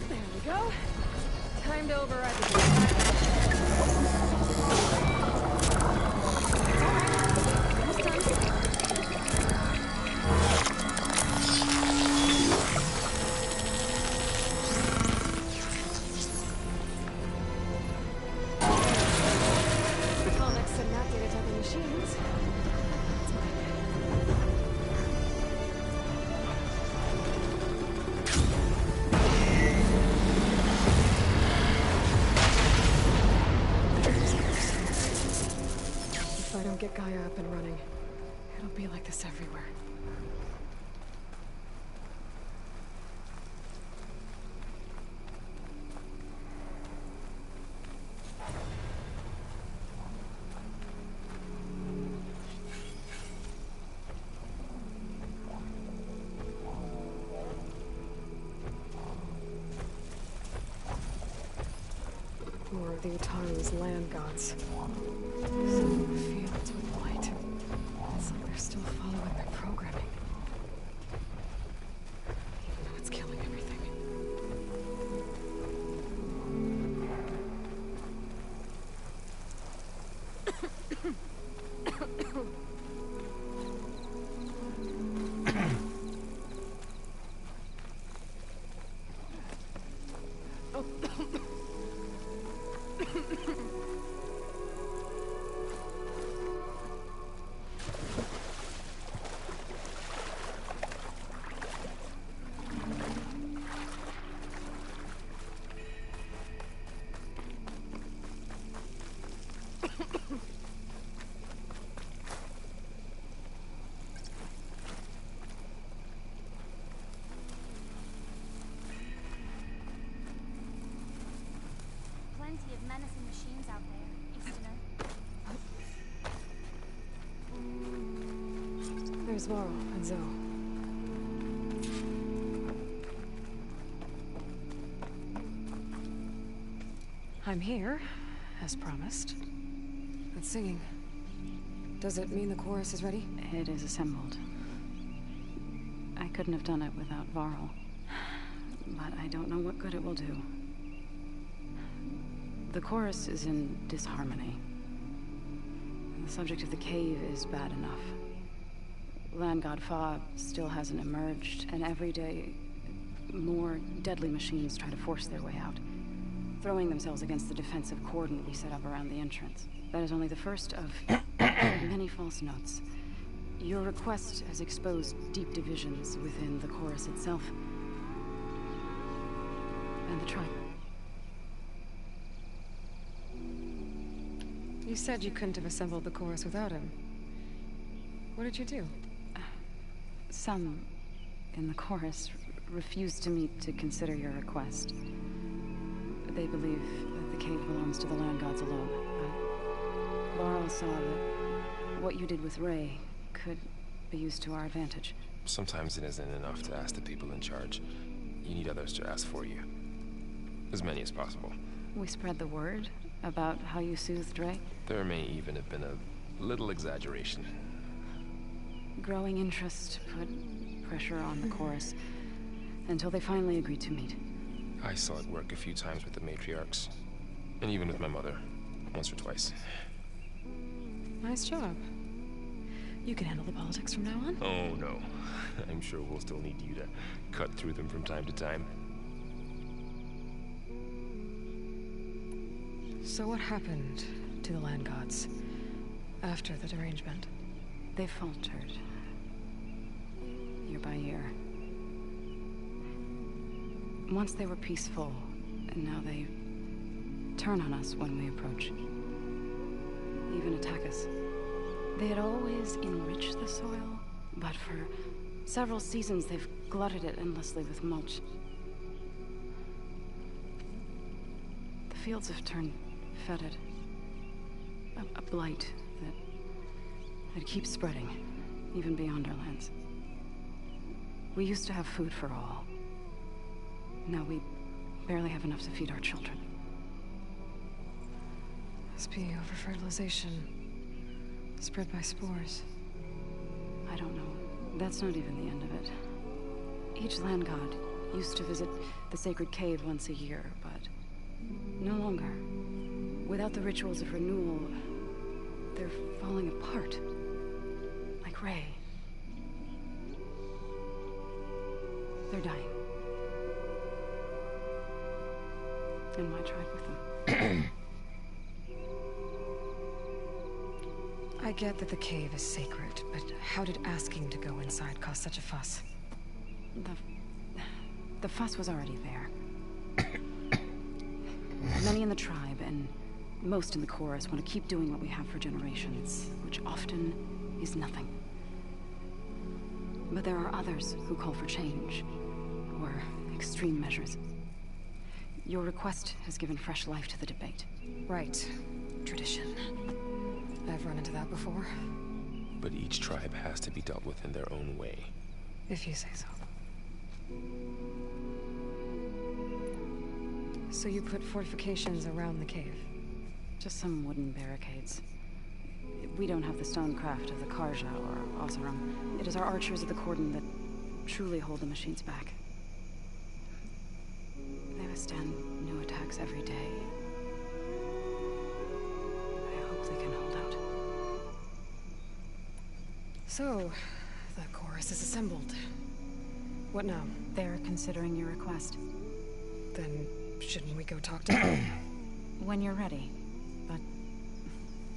There we go. Time to override the gate. If I don't get Gaia up and running, it'll be like this everywhere. More of the Utaru's land gods. Some fields with light. It's like they're still following their programming. Even though it's killing everything. Plenty of menacing machines out there, Easterner. There's Varl and Zoe. I'm here, as promised. It's singing. Does it mean the chorus is ready? It is assembled. I couldn't have done it without Varl. But I don't know what good it will do. The chorus is in disharmony. The subject of the cave is bad enough. Land God Fa still hasn't emerged, and every day, more deadly machines try to force their way out, throwing themselves against the defensive cordon we set up around the entrance. That is only the first of many false notes. Your request has exposed deep divisions within the chorus itself. And the tribe. You said you couldn't have assembled the chorus without him. What did you do? Some in the chorus refused to meet to consider your request. They believe that the cave belongs to the land gods alone. But Varl saw that what you did with Ray could be used to our advantage. Sometimes it isn't enough to ask the people in charge. You need others to ask for you. As many as possible. We spread the word about how you soothed Ray. There may even have been a little exaggeration. Growing interest put pressure on the chorus until they finally agreed to meet. I saw it work a few times with the matriarchs. And even with my mother. Once or twice. Nice job. You can handle the politics from now on? Oh, no. I'm sure we'll still need you to cut through them from time to time. So what happened to the land gods after the derangement? They faltered. Year by year. Once they were peaceful, and now they turn on us when we approach. Even attack us. They had always enriched the soil, but for several seasons they've glutted it endlessly with mulch. The fields have turned fetid. A blight that keeps spreading, even beyond our lands. We used to have food for all. Now we barely have enough to feed our children. Must be over-fertilization. Spread by spores. I don't know. That's not even the end of it. Each land god used to visit the sacred cave once a year, but no longer. Without the rituals of renewal, they're falling apart. Like Ray. They're dying. And my tribe with them. I get that the cave is sacred, but how did asking to go inside cause such a fuss? The fuss was already there. Many in the tribe, and most in the chorus, want to keep doing what we have for generations, which often is nothing. But there are others who call for change, or extreme measures. Your request has given fresh life to the debate. Right. Tradition. I've run into that before. But each tribe has to be dealt with in their own way. If you say so. So you put fortifications around the cave? Just some wooden barricades. We don't have the stonecraft of the Karja or Oseram. It is our archers of the cordon that truly hold the machines back. They withstand new attacks every day. I hope they can hold out. So, the chorus is assembled. What now? They're considering your request. Then, shouldn't we go talk to them? When you're ready. But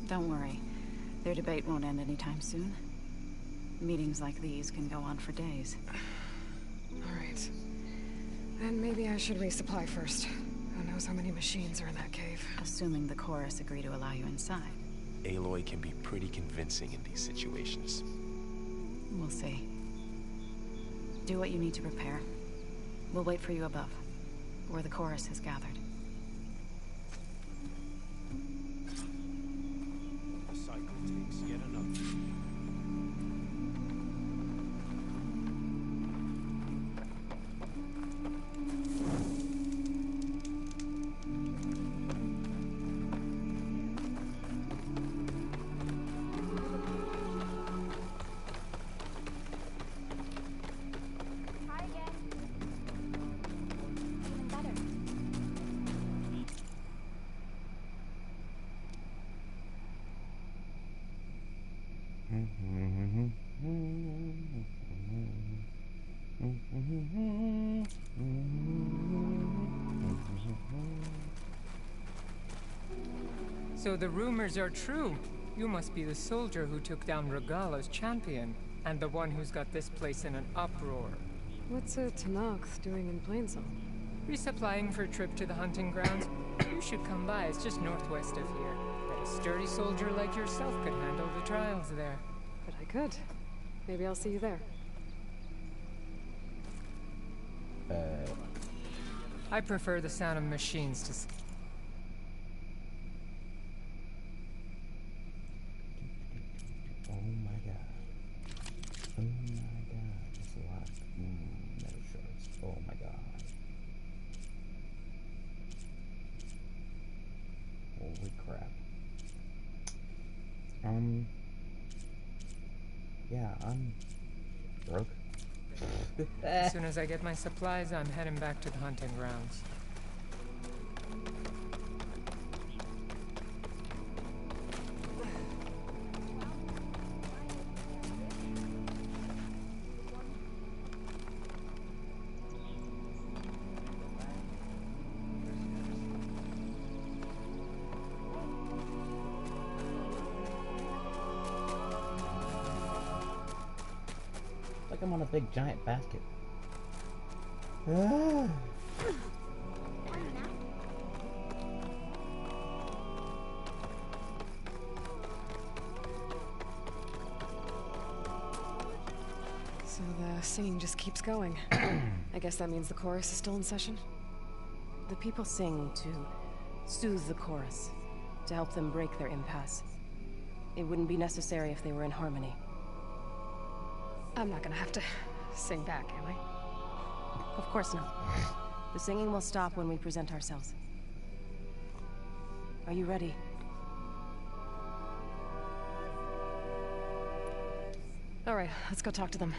don't worry. Their debate won't end anytime soon. Meetings like these can go on for days. Alright. Then maybe I should resupply first. Who knows how many machines are in that cave? Assuming the chorus agree to allow you inside. Aloy can be pretty convincing in these situations. We'll see. Do what you need to prepare. We'll wait for you above, where the chorus has gathered. The cycle takes yet another. Try again. Even better. So the rumors are true. You must be the soldier who took down Regala's champion, and the one who's got this place in an uproar. What's a Tanakh doing in Plainsong? Resupplying for a trip to the hunting grounds? You should come by, it's just northwest of here. Bet a sturdy soldier like yourself could handle the trials there. But I could. Maybe I'll see you there. I prefer the sound of machines to... Oh my god. Oh my god. That's a lot. Metal shards. Oh my god. Holy crap. Yeah, I'm broke. As soon as I get my supplies, I'm heading back to the hunting grounds. Like I'm on a big giant basket. Ah. So the singing just keeps going. I guess that means the chorus is still in session? The people sing to soothe the chorus, to help them break their impasse. It wouldn't be necessary if they were in harmony. I'm not gonna have to sing back, am I? Of course not. The singing will stop when we present ourselves. Are you ready? All right, let's go talk to them.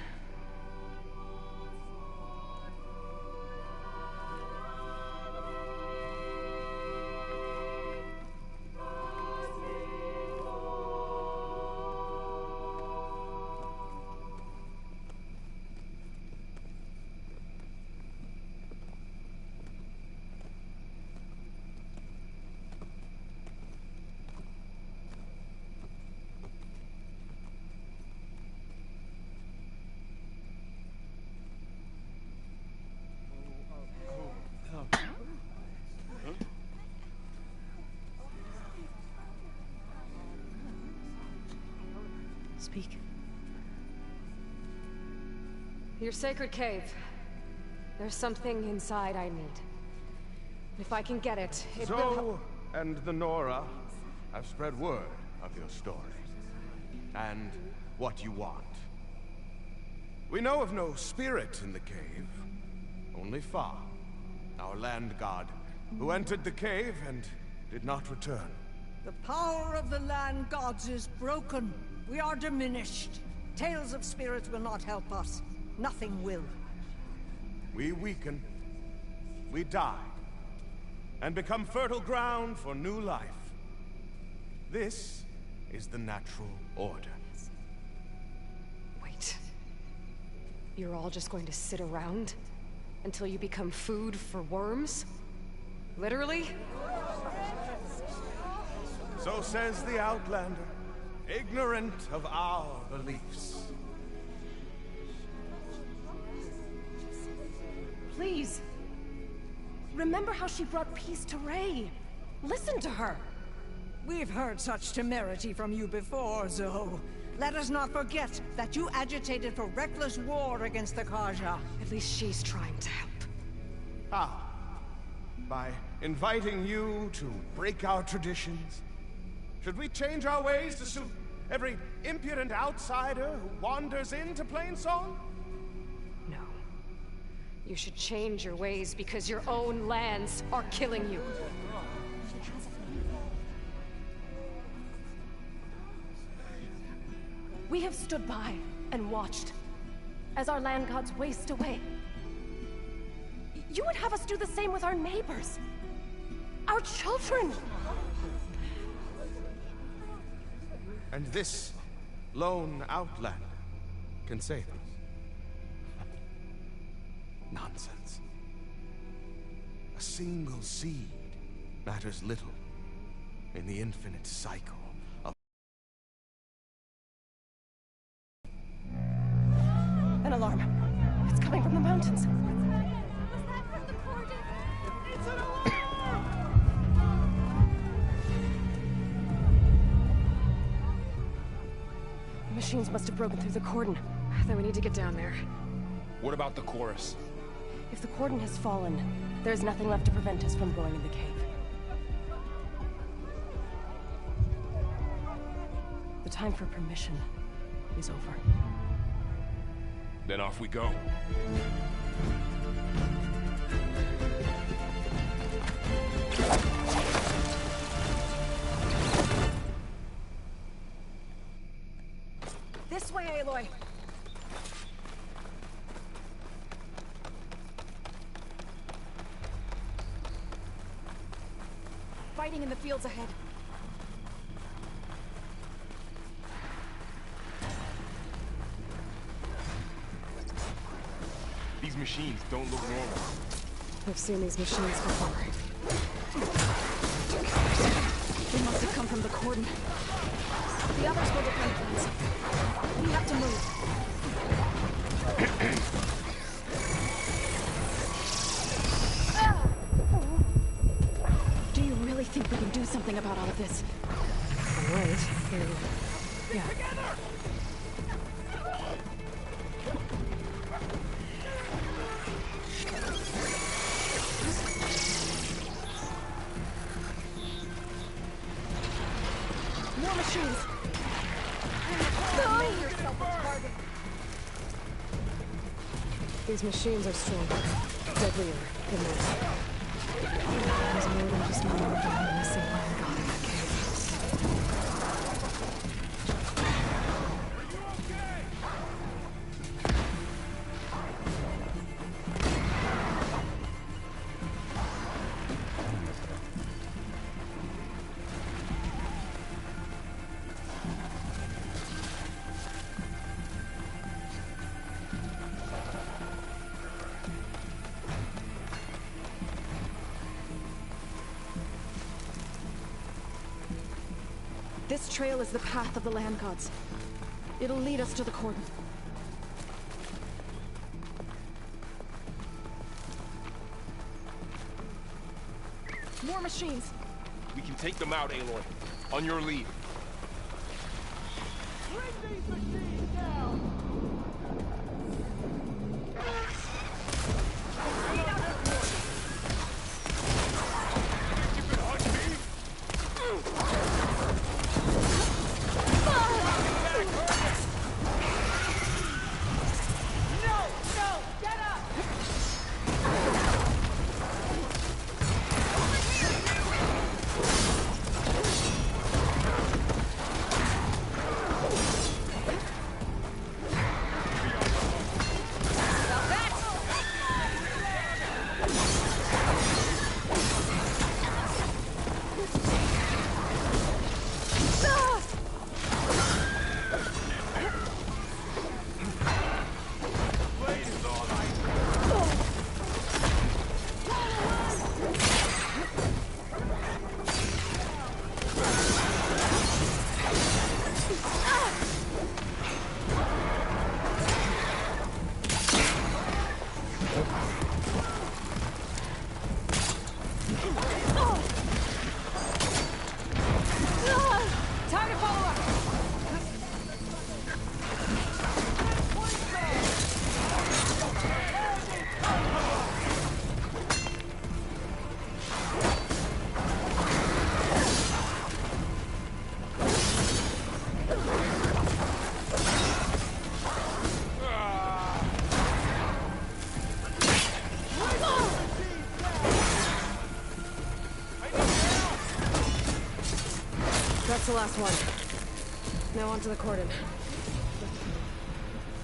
Speak. Your sacred cave. There's something inside I need. If I can get it, it will help. And the Nora have spread word of your story. And what you want. We know of no spirit in the cave. Only Fa, our land god, who entered the cave and did not return. The power of the land gods is broken. We are diminished. Tales of spirits will not help us. Nothing will. We weaken. We die. And become fertile ground for new life. This is the natural order. Wait. You're all just going to sit around? Until you become food for worms? Literally? So says the Outlander, ignorant of our beliefs. Please. Remember how she brought peace to Ray. Listen to her. We've heard such temerity from you before, Zoe. Let us not forget that you agitated for reckless war against the Kaja. At least she's trying to help. How? By inviting you to break our traditions? Should we change our ways to suit every impudent outsider who wanders into Plainsong? No. You should change your ways because your own lands are killing you. We have stood by and watched as our land gods waste away. You would have us do the same with our neighbors, our children. And this lone outlander can save us. Nonsense. A single seed matters little in the infinite cycle of... An alarm. It's coming from the mountains. The machines must have broken through the cordon. Then we need to get down there. What about the chorus? If the cordon has fallen, there's nothing left to prevent us from going in the cave. The time for permission is over. Then off we go. This way, Aloy! Fighting in the fields ahead. These machines don't look normal. I've seen these machines before. They must have come from the cordon. The others were different plans. We have to move. Do you really think we can do something about all of this? All right. Yeah. More machines! Made yourself a target. These machines are stronger, deadlier than this. There's more than just one missing land god in that cave. This trail is the path of the land gods. It'll lead us to the cordon. More machines! We can take them out, Aloy. On your lead. Bring these machines down! That's the last one. Now onto the cordon.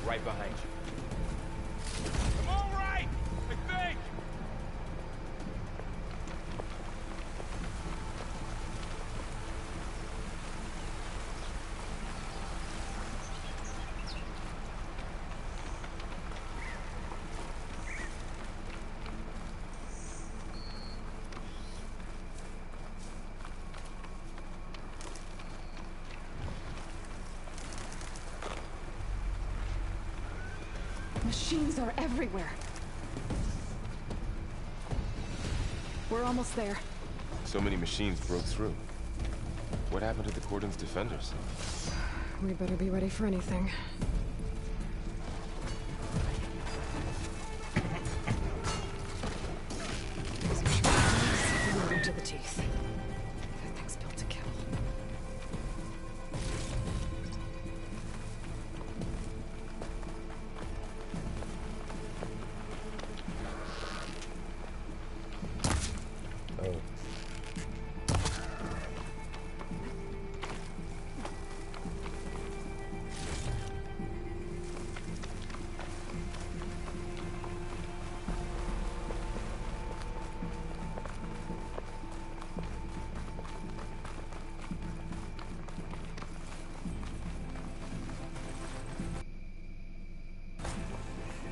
Right behind you. I'm all right, I think! Machines are everywhere. We're almost there. So many machines broke through. What happened to the cordon's defenders? We better be ready for anything. These machines loaded to the teeth. That thing's built to kill.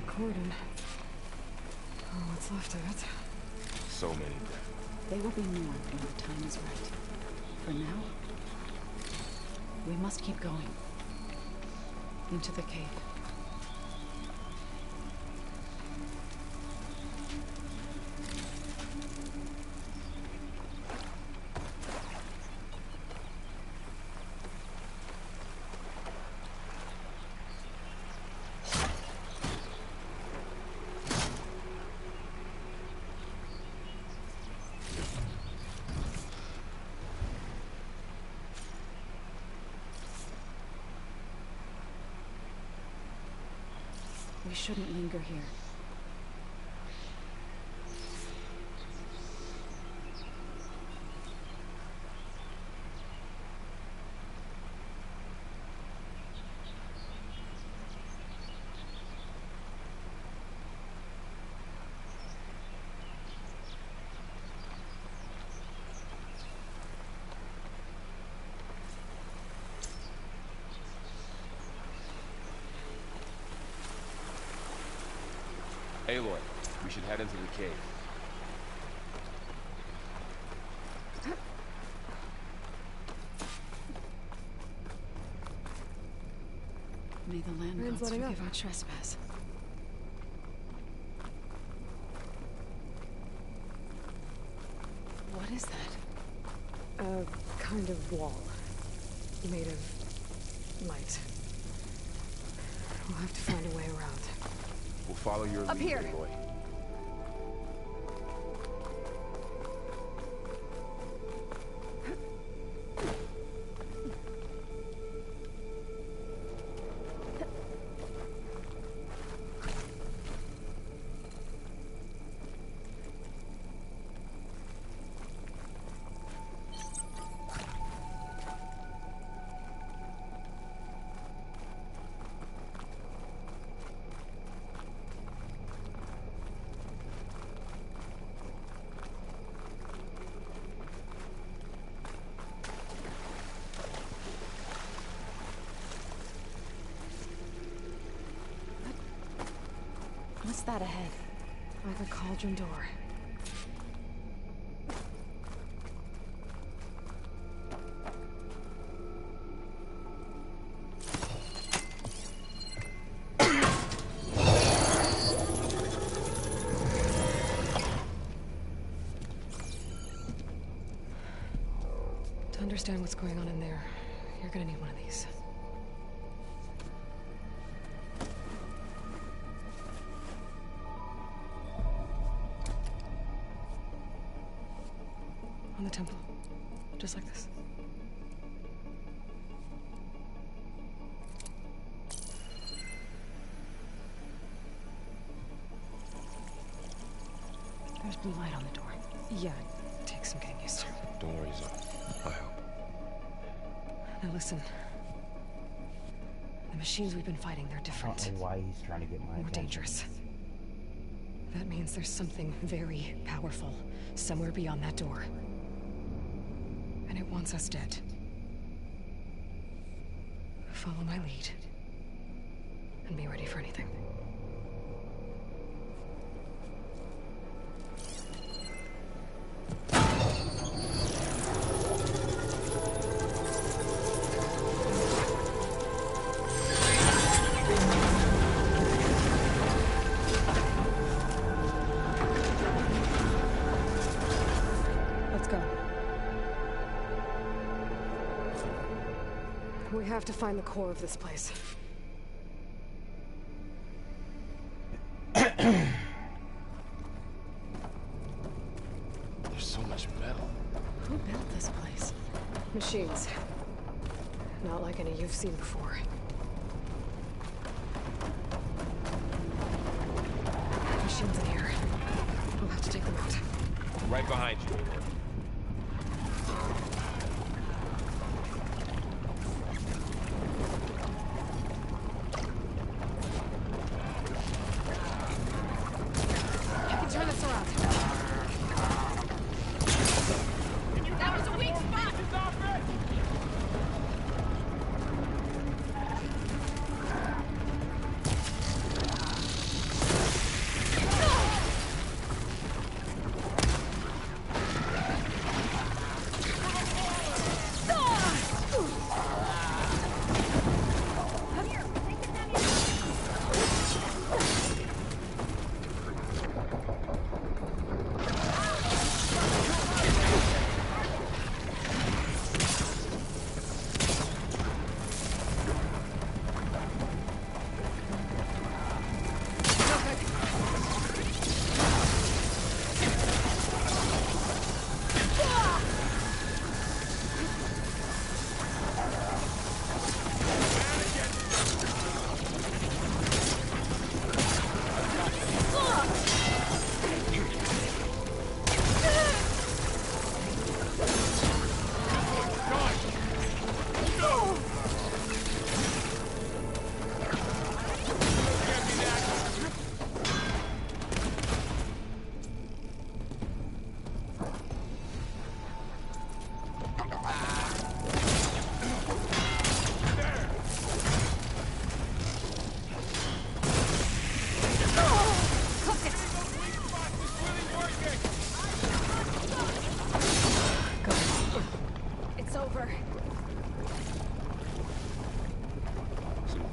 Cordon. Oh, what's left of it? So many. They will be more when the time is right. For now, we must keep going. Into the cave. We shouldn't linger here. Aloy, we should head into the cave. May the land Rain's gods letting forgive up. our trespass. What is that? A kind of wall. Made of light. We'll have to find a way around. We'll follow your Up lead, here. Aloy. What's that ahead? Like a cauldron door. To understand what's going on in there, you're gonna need one of these. On the temple. Just like this. There's blue light on the door. Yeah, it takes some getting used to. Don't worry, Zoe. I'll help. Now listen. The machines we've been fighting, they're I different. don't know why he's trying to get my More attention. dangerous. That means there's something very powerful somewhere beyond that door. And it wants us dead. Follow my lead. And be ready for anything. Let's go. We have to find the core of this place. There's so much metal. Who built this place? Machines. Not like any you've seen before. Machines in here. We'll have to take them out. Right behind you, Aloy. I can turn this around. That was a weak spot!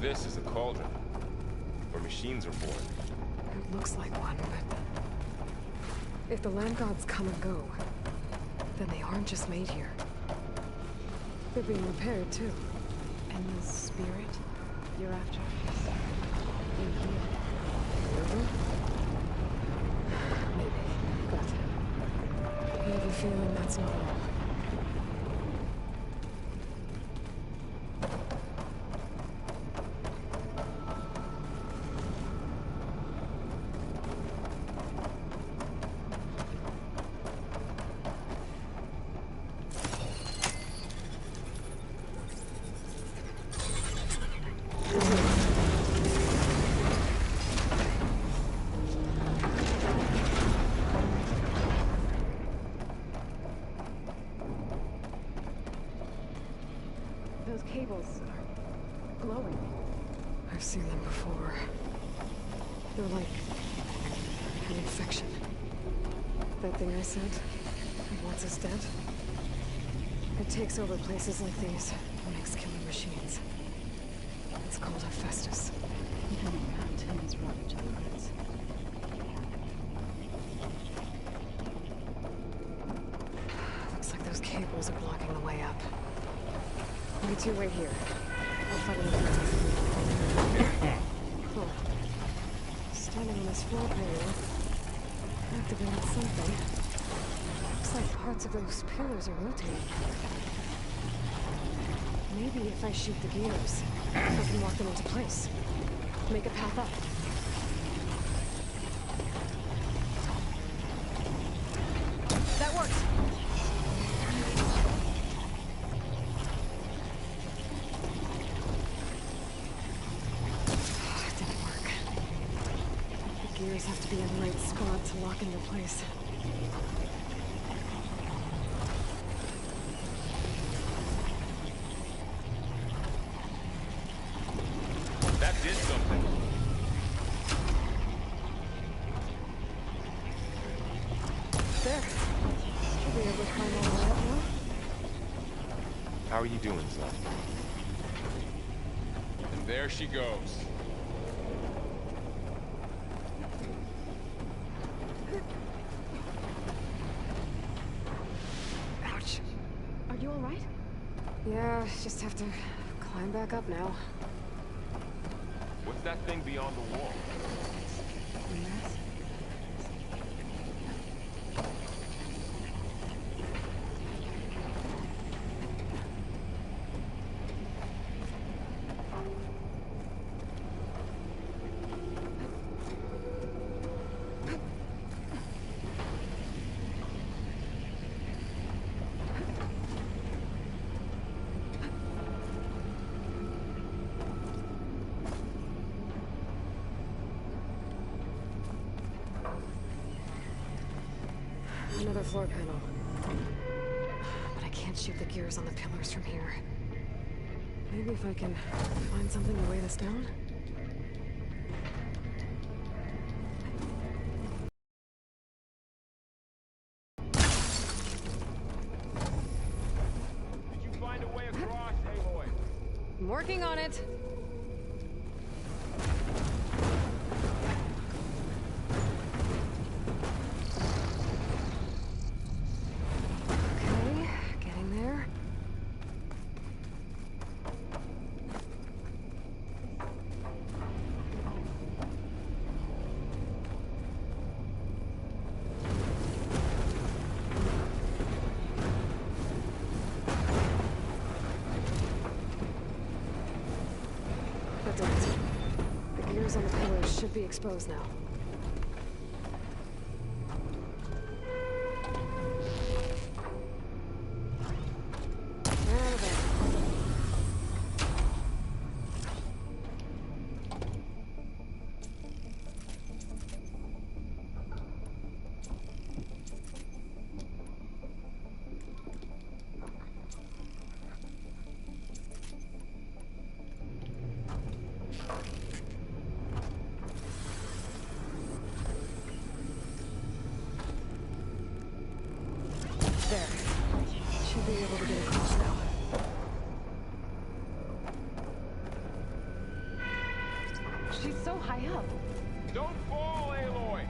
This is a cauldron, where machines are born. It looks like one, but... if the land gods come and go, then they aren't just made here. They're being repaired, too. And the spirit you're after is in here. River? Maybe, but... I have a feeling that's not all. Those cables are glowing. I've seen them before. They're like an infection. That thing I said, once it's dead, it takes over places like these and makes killing machines. It's called Hephaestus. Even the mountain is rotted to the roots. Looks like those cables are blocking the way up. You two wait here. I'll fight in the front. Cool. Standing on this floor panel, activated something. Looks like parts of those pillars are rotating. Maybe if I shoot the gears, I can lock them into place. Make a path up. That works! It didn't work. The gears have to be in the right spot to lock into place. That did something. There. Should be able to climb all the way up now. How are you doing, son? And there she goes. Ouch. Are you all right? Yeah, just have to climb back up now. What's that thing beyond the wall? Another floor panel. But I can't shoot the gears on the pillars from here. Maybe if I can find something to weigh this down? Did you find a way across, Aloy? I'm working on it. Okay, getting there. That did it. The gears on the pillars should be exposed now. There, there. There. Should be able to get across now. She's so high up. Don't fall, Aloy!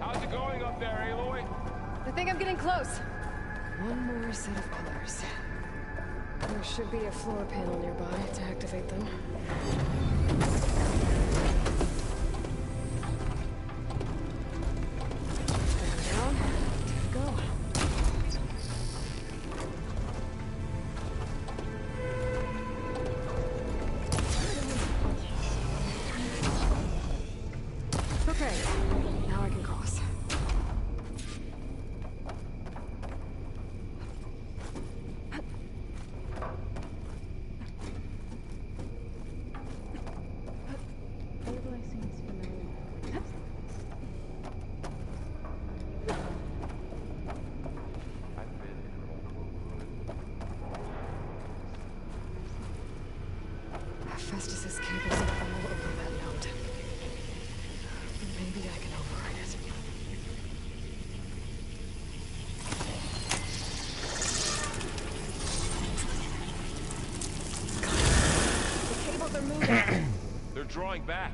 How's it going up there, Aloy? I think I'm getting close. One more set of pillars. There should be a floor panel nearby to activate them. Stand down. Go. Okay, now I can cross. Festus's cables are all over that node. Maybe I can override it. The cables are moving. They're drawing back.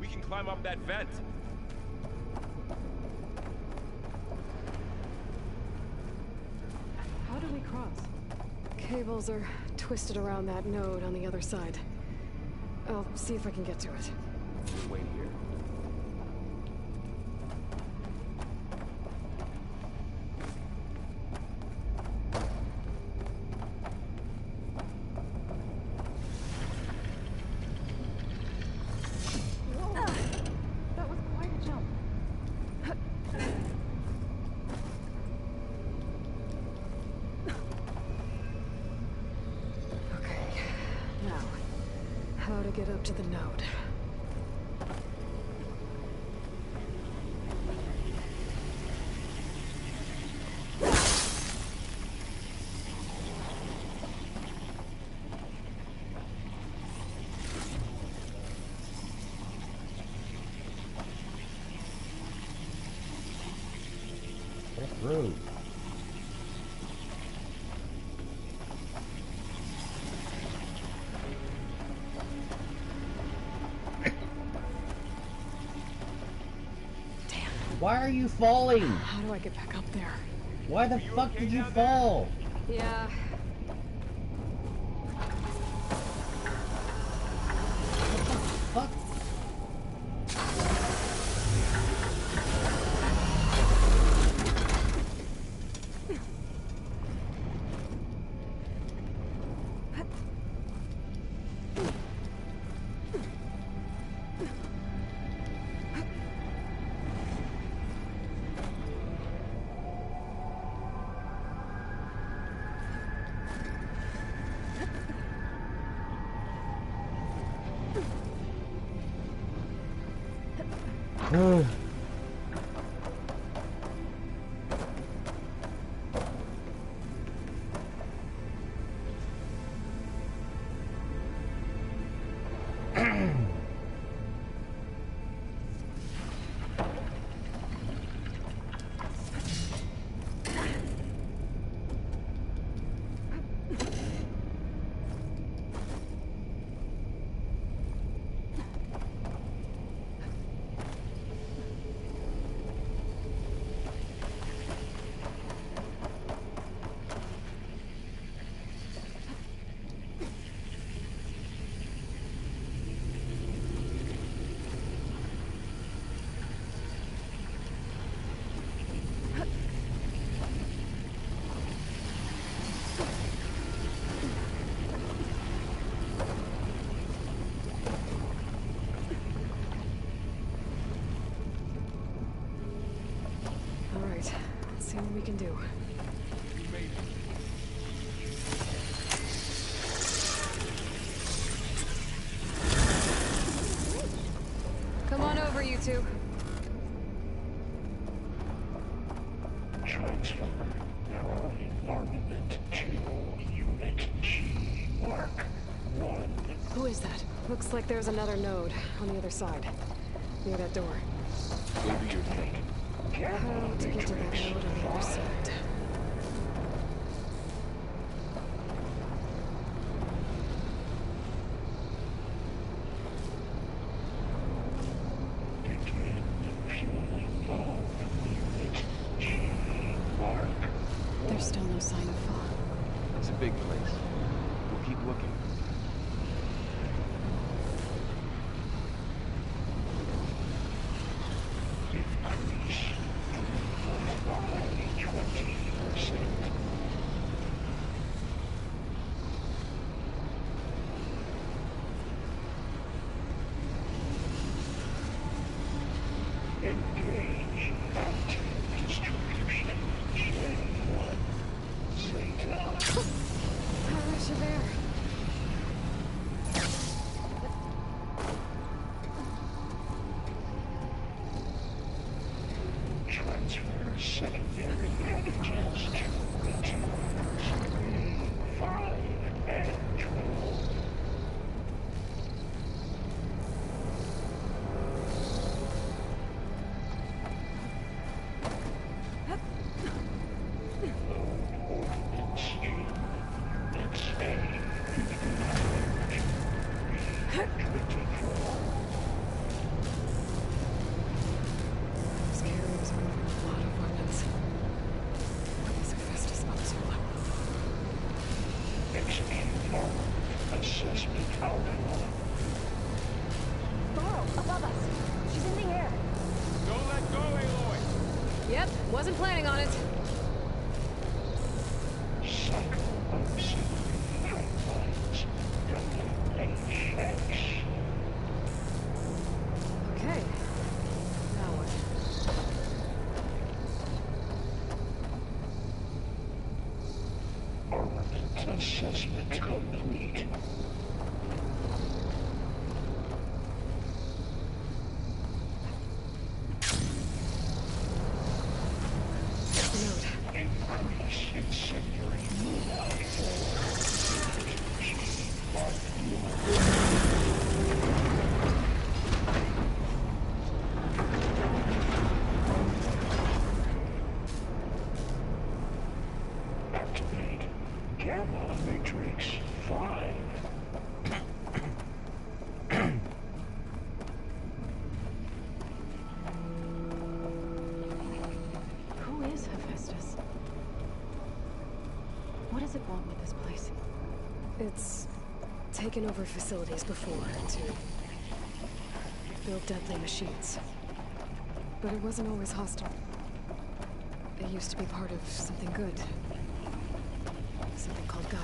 We can climb up that vent. How do we cross? Cables are twisted around that node on the other side. I'll see if I can get to it. Wait here. That was quite a jump. Okay, now, how to get up to the node? Get through. Why are you falling? How do I get back up there? Why the fuck did you fall? Yeah. Fuck. All right, let's see what we can do. Come on over, you two. Transfer armament to Unit G. Mark 1. Who is that? Looks like there's another node on the other side, near that door. Maybe you're thinking. How to get to that node on the other side? It's a big place. We'll keep looking. Engage. Distribution. How is she there? Transfer secondary images to returns 3, 5, and 12. Those carriers are moving a lot of weapons. What is Hephaestus up to? Execute all assessment outcome. Laurel, above us. She's in the air. Don't let go, Aloy! Yep, wasn't planning on it. Cycle unseen pipelines. WHX. Okay. Now what? Armament assessment complete. Increase incendiary movement Activate Gamma Matrix 5. Who is Hephaestus? What does it want with this place? It's taken over facilities before to build deadly machines. But it wasn't always hostile. It used to be part of something good. Something called Gaia.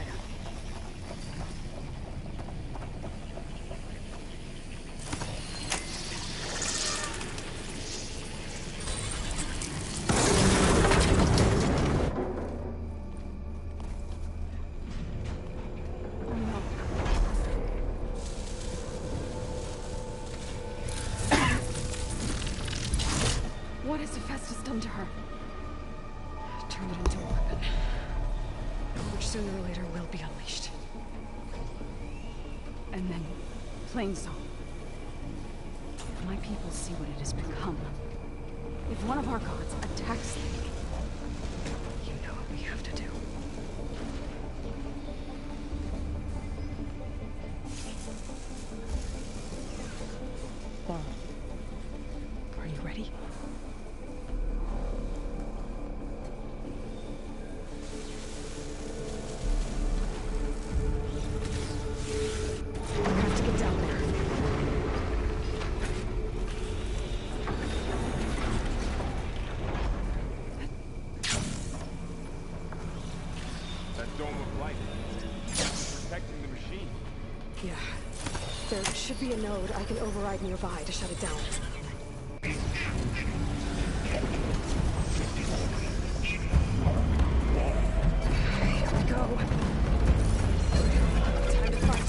What has Hephaestus done to her? Turn it into a weapon. Which sooner or later will be unleashed. And then, plain so. My people see what it has become. If one of our gods attacks them, you know what we have to do. Laurel, are you ready? We have to get down there. That dome of light. Protecting the machine. Yeah. There should be a node I can override nearby to shut it down. Here we go. Time to fight.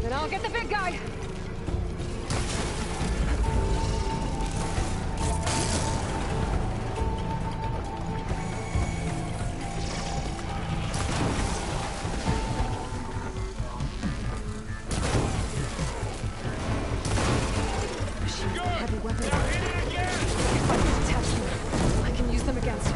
Then I'll get the big guy. Heavy weapons. If I can detach them, I can use them against it.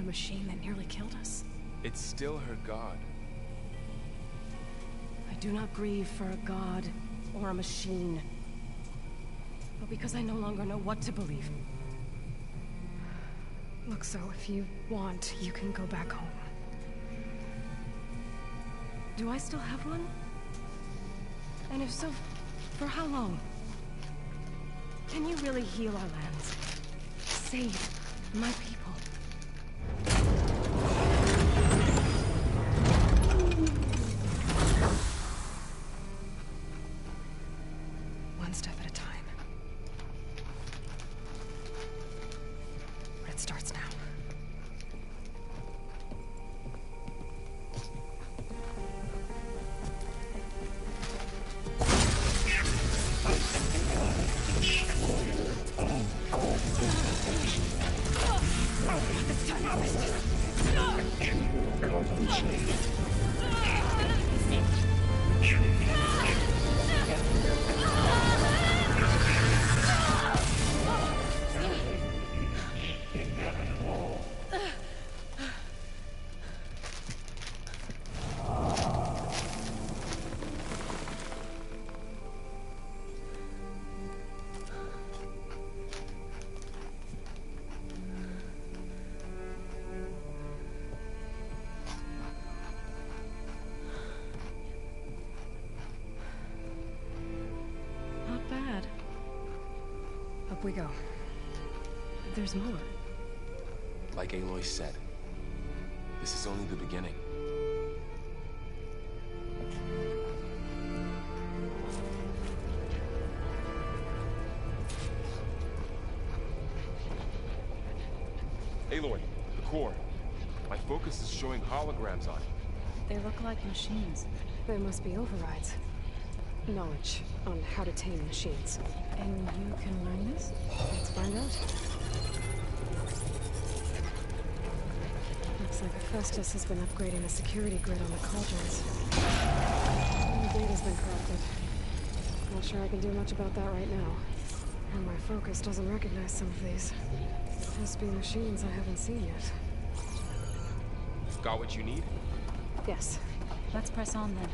machine that nearly killed us? It's still her god. I do not grieve for a god or a machine, but because I no longer know what to believe. Look, so if you want, you can go back home. Do I still have one? And if so, for how long? Can you really heal our lands? Save my people? One step at a time. It starts now. Not bad. Up we go. There's more. Like Aloy said, this is only the beginning. Aloy, the core. My focus is showing holograms on it. They look like machines. There must be overrides. Knowledge on how to tame machines. And you can learn this? Let's find out. Looks like Hephaestus has been upgrading the security grid on the cauldrons. The data's been corrupted. Not sure I can do much about that right now. And my focus doesn't recognize some of these. Must be machines I haven't seen yet. Got what you need? Yes. Let's press on then.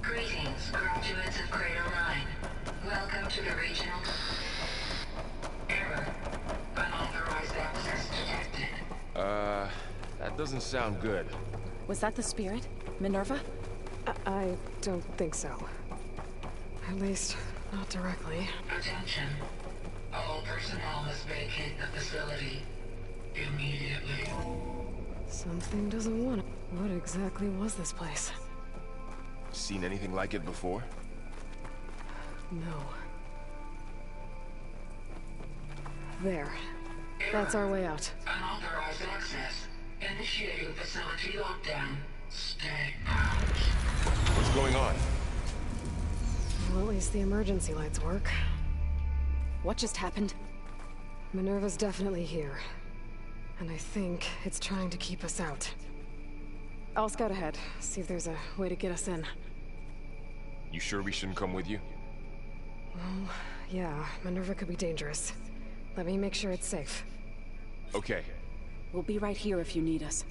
Greetings, graduates of Crater 9. Welcome to the regional... Error. Unauthorized access detected. That doesn't sound good. Was that the spirit? Minerva? I don't think so. At least, not directly. Attention. All personnel must vacate the facility. Immediately. Something doesn't want it. What exactly was this place? Seen anything like it before? No. There. That's our way out. Unauthorized access. Initiating facility lockdown. Stay out. What's going on? Well, at least the emergency lights work. What just happened? Minerva's definitely here. And I think it's trying to keep us out. I'll scout ahead, see if there's a way to get us in. You sure we shouldn't come with you? Well, yeah, Minerva could be dangerous. Let me make sure it's safe. Okay. We'll be right here if you need us.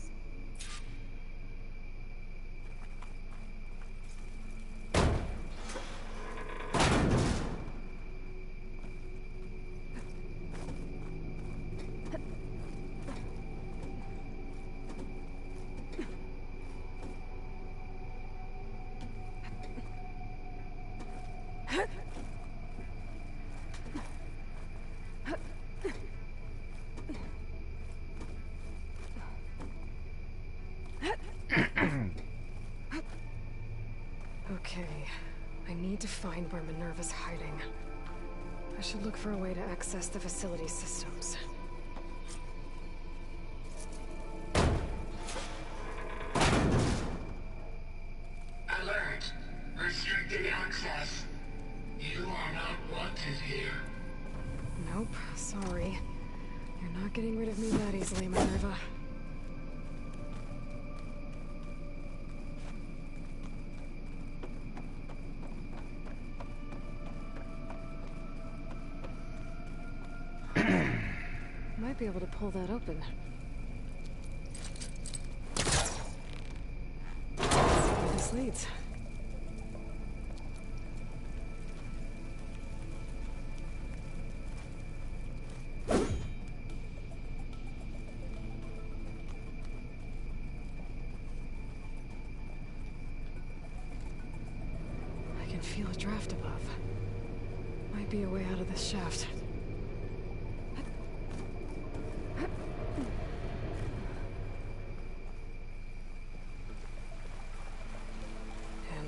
Okay, I need to find where Minerva's hiding. I should look for a way to access the facility systems. Alert! Restricted access. You are not wanted here. Nope, sorry. You're not getting rid of me that easily, Minerva. Might be able to pull that open. Let's see where this leads. I can feel a draft above. Might be a way out of this shaft.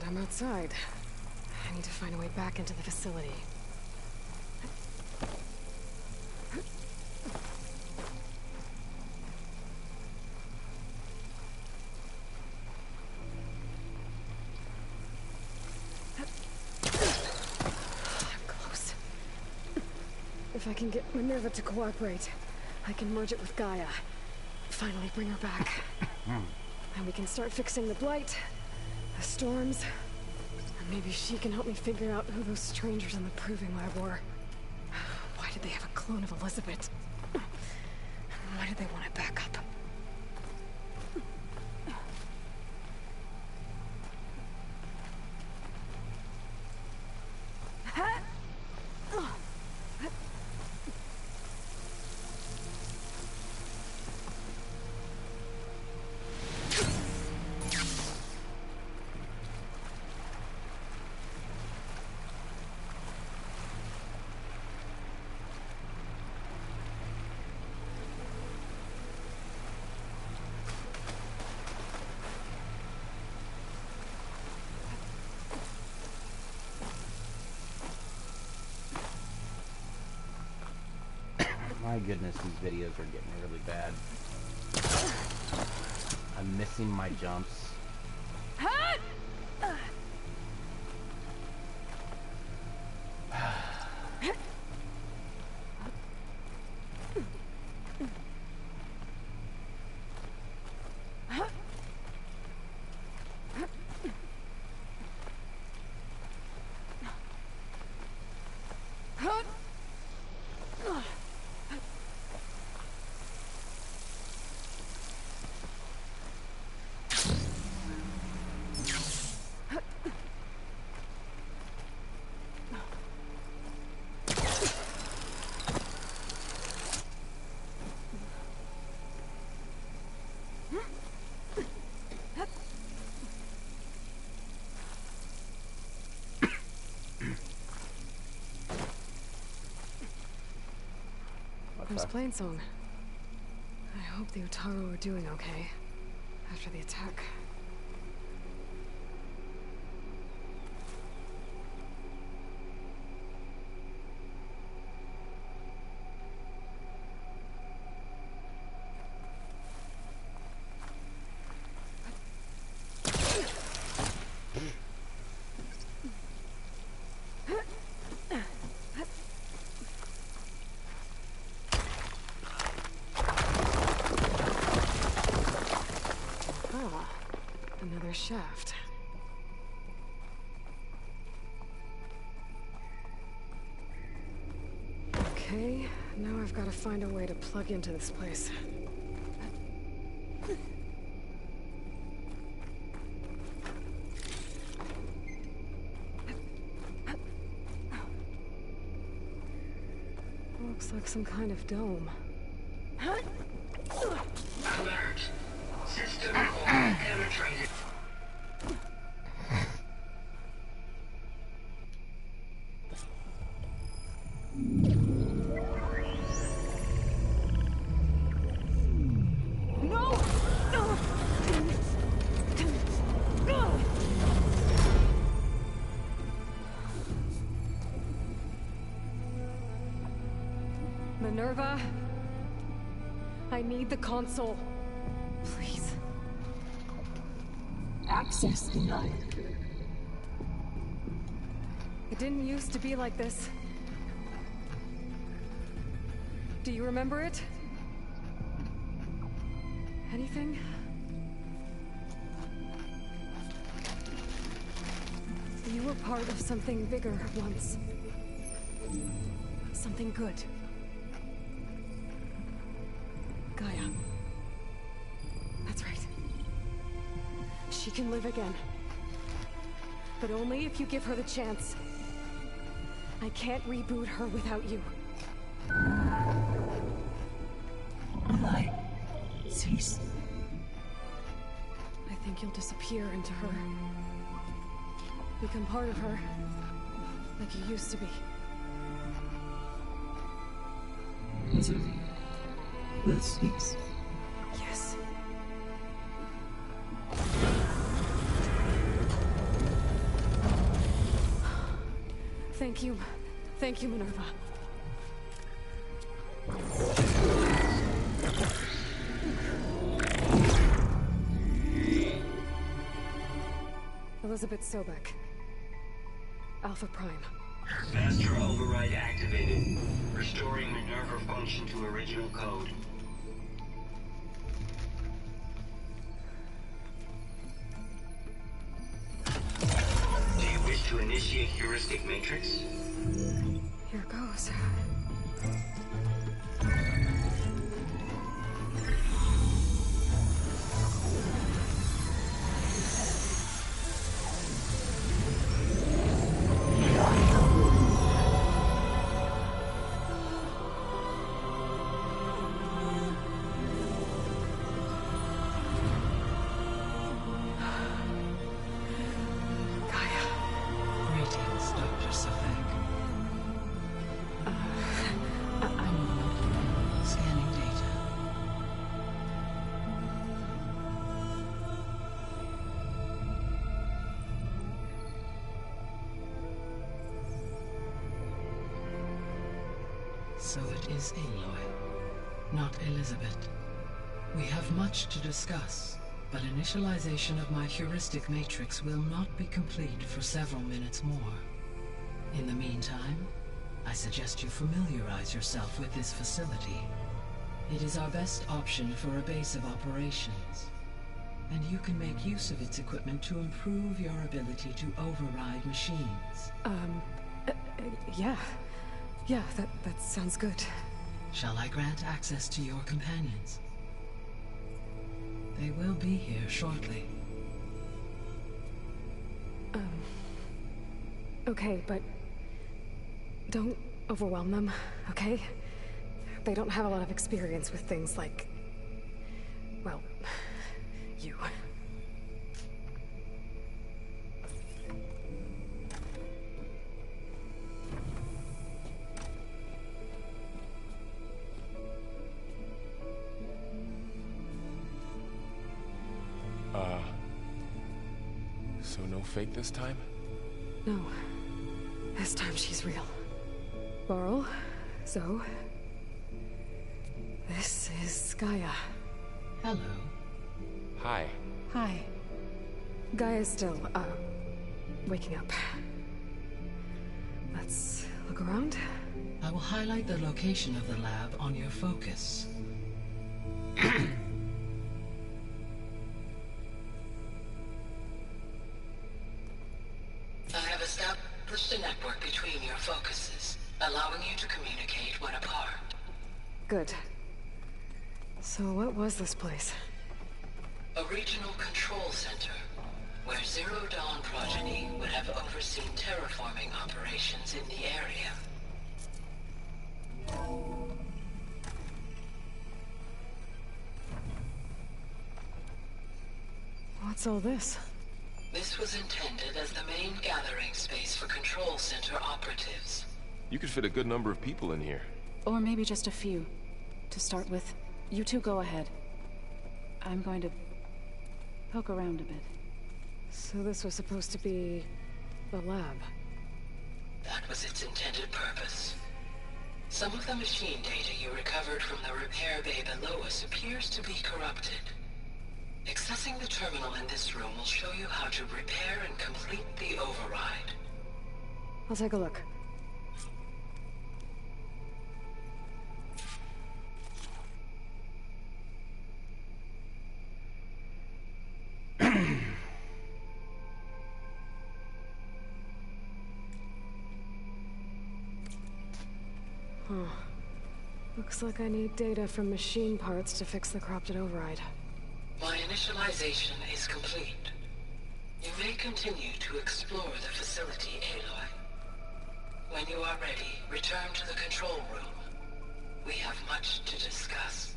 I'm outside. I need to find a way back into the facility. I'm close. If I can get Minerva to cooperate, I can merge it with Gaia. Finally bring her back. And we can start fixing the blight, the storms, and maybe she can help me figure out who those strangers in the proving lab were. Why did they have a clone of Elizabeth? Why did they want it back up? My goodness, these videos are getting really bad. I'm missing my jumps. There's Plainsong. I hope the Utaru are doing okay after the attack. Another shaft. Okay, now I've got to find a way to plug into this place. Looks like some kind of dome. Alert. System core penetrated. Minerva? I need the console. Please. Access denied. It didn't used to be like this. Do you remember it? Anything? You were part of something bigger once. Something good. Gaia. That's right. She can live again. But only if you give her the chance. I can't reboot her without you. Light. Cease. I think you'll disappear into her. Become part of her. Like you used to be. Easily. Will cease. Yes. Thank you. Thank you, Minerva. Elizabeth Sobek. Alpha Prime. Master override activated. Restoring Minerva function to original code. Do you wish to initiate heuristic matrix? Here goes. So it is Aloy, not Elizabeth. We have much to discuss, but initialization of my heuristic matrix will not be complete for several minutes more. In the meantime, I suggest you familiarize yourself with this facility. It is our best option for a base of operations, and you can make use of its equipment to improve your ability to override machines. Yeah. Yeah, that sounds good. Shall I grant access to your companions? They will be here shortly. Okay, but don't overwhelm them, okay? They don't have a lot of experience with things like, well, you. So no fake this time? No. This time she's real. Laurel, Zoe. This is Gaia. Hello. Hi. Hi. Gaia's still, waking up. Let's look around. I will highlight the location of the lab on your focus. I have established a network between your focuses, allowing you to communicate when apart. Good. So what was this place? A regional control center, where Zero Dawn progeny would have overseen terraforming operations in the area. What's all this? This was intended as the main gathering space for control center operatives. You could fit a good number of people in here. Or maybe just a few. To start with, you two go ahead. I'm going to poke around a bit. So this was supposed to be a lab. That was its intended purpose. Some of the machine data you recovered from the repair bay below us appears to be corrupted. Accessing the terminal in this room will show you how to repair and complete the override. I'll take a look. Huh. Looks like I need data from machine parts to fix the corrupted override. My initialization is complete. You may continue to explore the facility, Aloy. When you are ready, return to the control room. We have much to discuss.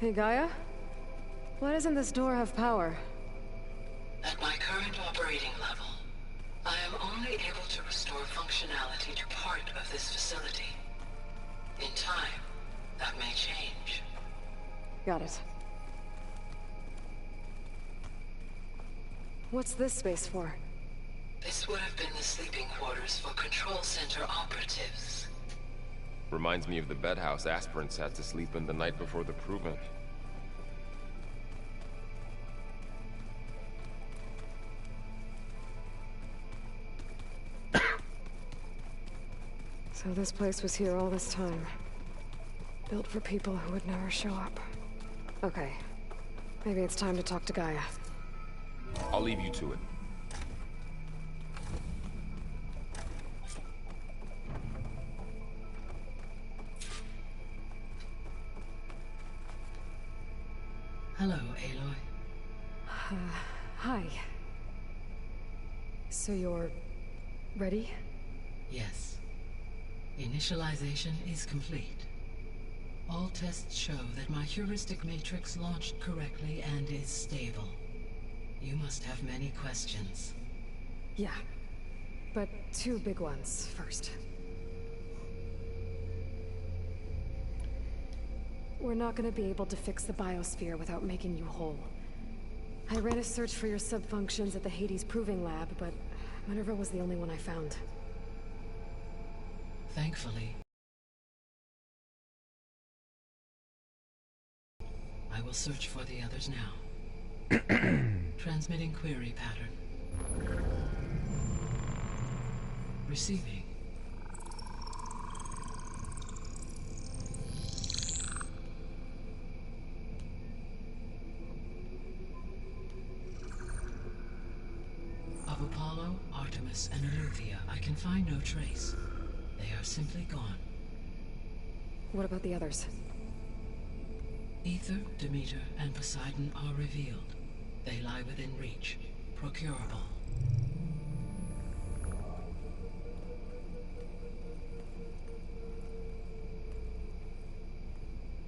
Hey, Gaia? Why doesn't this door have power? At my current operating level, I am only able to restore functionality to part of this facility. In time, that may change. Got it. What's this space for? This would have been the sleeping quarters for Control Center operatives. Reminds me of the bedhouse aspirants had to sleep in the night before the proving. So this place was here all this time. Built for people who would never show up. Okay. Maybe it's time to talk to Gaia. I'll leave you to it. Hello, Aloy. Hi. So you're... ready? Yes. Initialization is complete. All tests show that my heuristic matrix launched correctly and is stable. You must have many questions. Yeah. But two big ones first. We're not gonna be able to fix the biosphere without making you whole. I ran a search for your subfunctions at the Hades Proving Lab, but Minerva was the only one I found. Thankfully, I will search for the others now. Transmitting query pattern. Receiving. Of Apollo, Artemis, and Eleuthia, I can find no trace. They are simply gone. What about the others? Ether, Demeter, and Poseidon are revealed. They lie within reach. Procurable.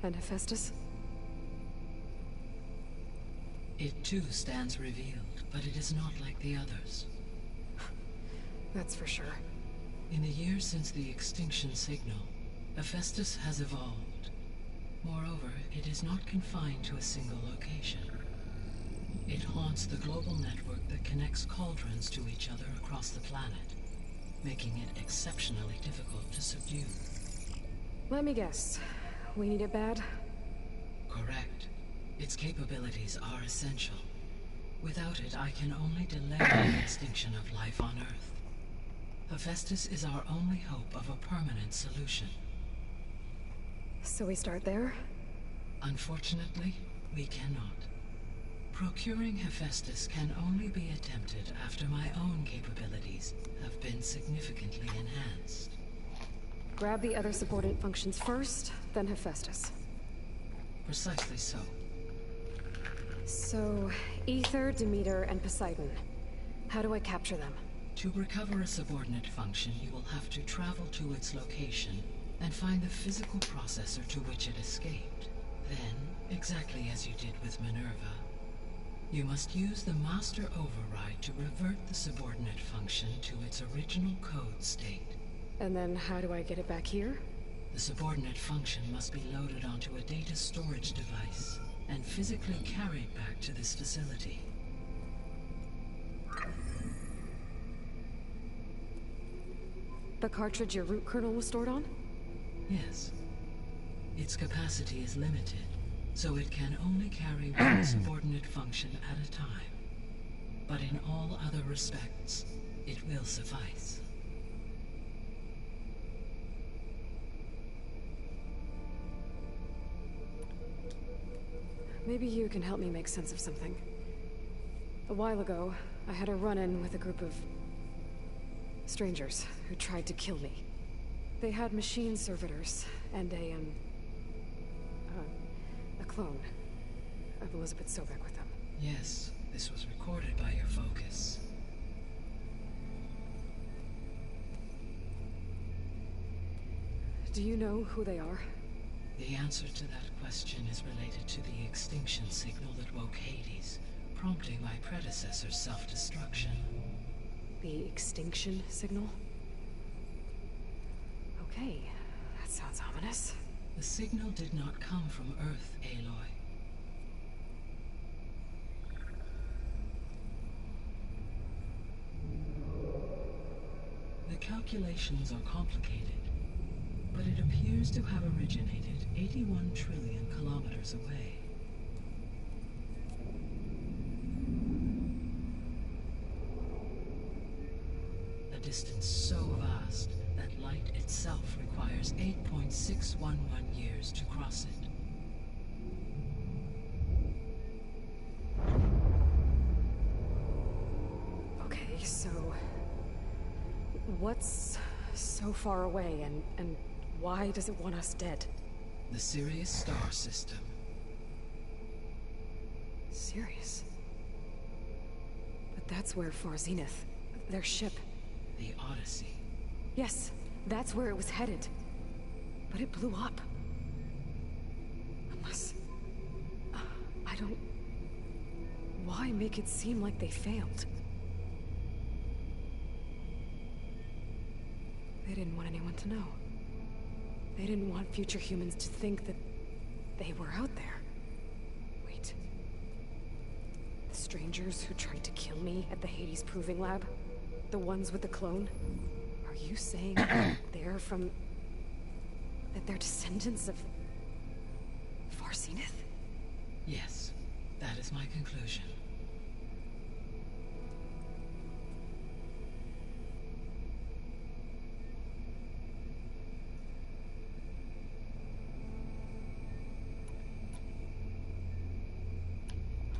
And Hephaestus? It too stands revealed, but it is not like the others. That's for sure. In the years since the extinction signal, Hephaestus has evolved. Moreover, it is not confined to a single location. It haunts the global network that connects cauldrons to each other across the planet, making it exceptionally difficult to subdue. Let me guess. We need it bad? Correct. Its capabilities are essential. Without it, I can only delay the extinction of life on Earth. Hephaestus is our only hope of a permanent solution. So we start there? Unfortunately, we cannot. Procuring Hephaestus can only be attempted after my own capabilities have been significantly enhanced. Grab the other subordinate functions first, then Hephaestus. Precisely so. So, Ether, Demeter, and Poseidon. How do I capture them? To recover a subordinate function, you will have to travel to its location and find the physical processor to which it escaped. Then, exactly as you did with Minerva, you must use the master override to revert the subordinate function to its original code state. And then how do I get it back here? The subordinate function must be loaded onto a data storage device and physically carried back to this facility. The cartridge your root kernel was stored on? Yes. Its capacity is limited, so it can only carry one subordinate function at a time. But in all other respects, it will suffice. Maybe you can help me make sense of something. A while ago, I had a run-in with a group of strangers who tried to kill me. They had machine servitors and a clone of Elizabeth Sobek with them. Yes, this was recorded by your focus. Do you know who they are? The answer to that question is related to the extinction signal that woke Hades, prompting my predecessor's self-destruction. The extinction signal? Okay, that sounds ominous. The signal did not come from Earth, Aloy. The calculations are complicated, but it appears to have originated 81 trillion kilometers away. A distance so vast that light itself requires 8.611 years to cross it. Okay, so what's so far away and why does it want us dead? The Sirius star system. Sirius? But that's where Far Zenith, their ship... The Odyssey. Yes, that's where it was headed. But it blew up. Unless... I don't... Why make it seem like they failed? They didn't want anyone to know. They didn't want future humans to think that they were out there. Wait. The strangers who tried to kill me at the Hades Proving Lab? The ones with the clone? Are you saying they're from... that they're descendants of... Far Zenith? Yes, that is my conclusion.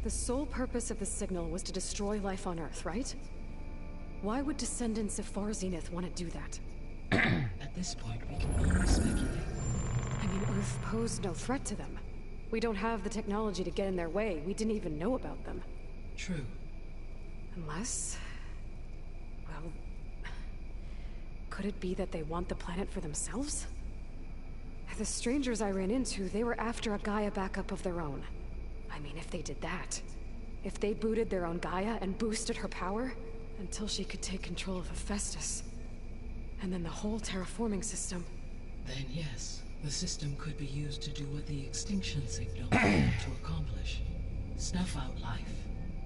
The sole purpose of the signal was to destroy life on Earth, right? Why would descendants of Far Zenith want to do that? At this point, we can only speculate. I mean, Earth posed no threat to them. We don't have the technology to get in their way. We didn't even know about them. True. Unless... well... could it be that they want the planet for themselves? The strangers I ran into, they were after a Gaia backup of their own. I mean, if they did that... if they booted their own Gaia and boosted her power... until she could take control of Hephaestus. And then the whole terraforming system. Then yes, the system could be used to do what the extinction signal aimed to accomplish. Snuff out life,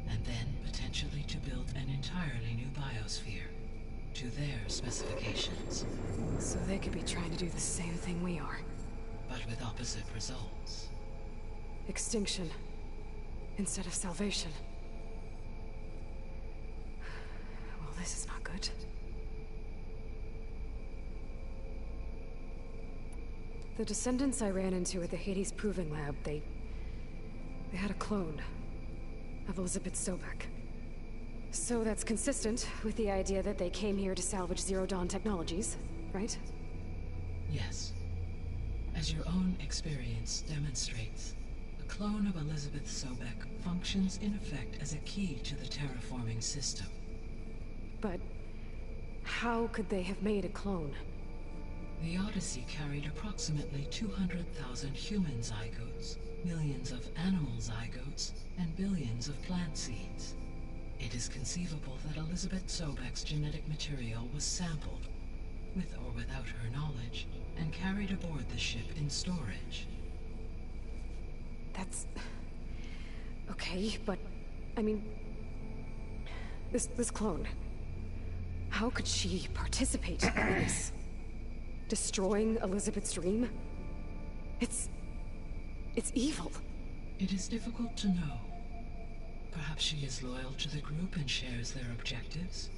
and then potentially to build an entirely new biosphere. To their specifications. So they could be trying to do the same thing we are. But with opposite results. Extinction. Instead of salvation. Well, this is not good. The descendants I ran into at the Hades Proving Lab, they had a clone of Elizabeth Sobek. So that's consistent with the idea that they came here to salvage Zero Dawn technologies, right? Yes. As your own experience demonstrates, a clone of Elizabeth Sobek functions in effect as a key to the terraforming system. But how could they have made a clone? The Odyssey carried approximately 200,000 human zygotes, millions of animal zygotes, and billions of plant seeds. It is conceivable that Elizabeth Sobek's genetic material was sampled, with or without her knowledge, and carried aboard the ship in storage. That's... okay, but... I mean... This clone... How could she participate in this? Destroying Elizabeth's dream? It's evil. It is difficult to know. Perhaps she is loyal to the group and shares their objectives.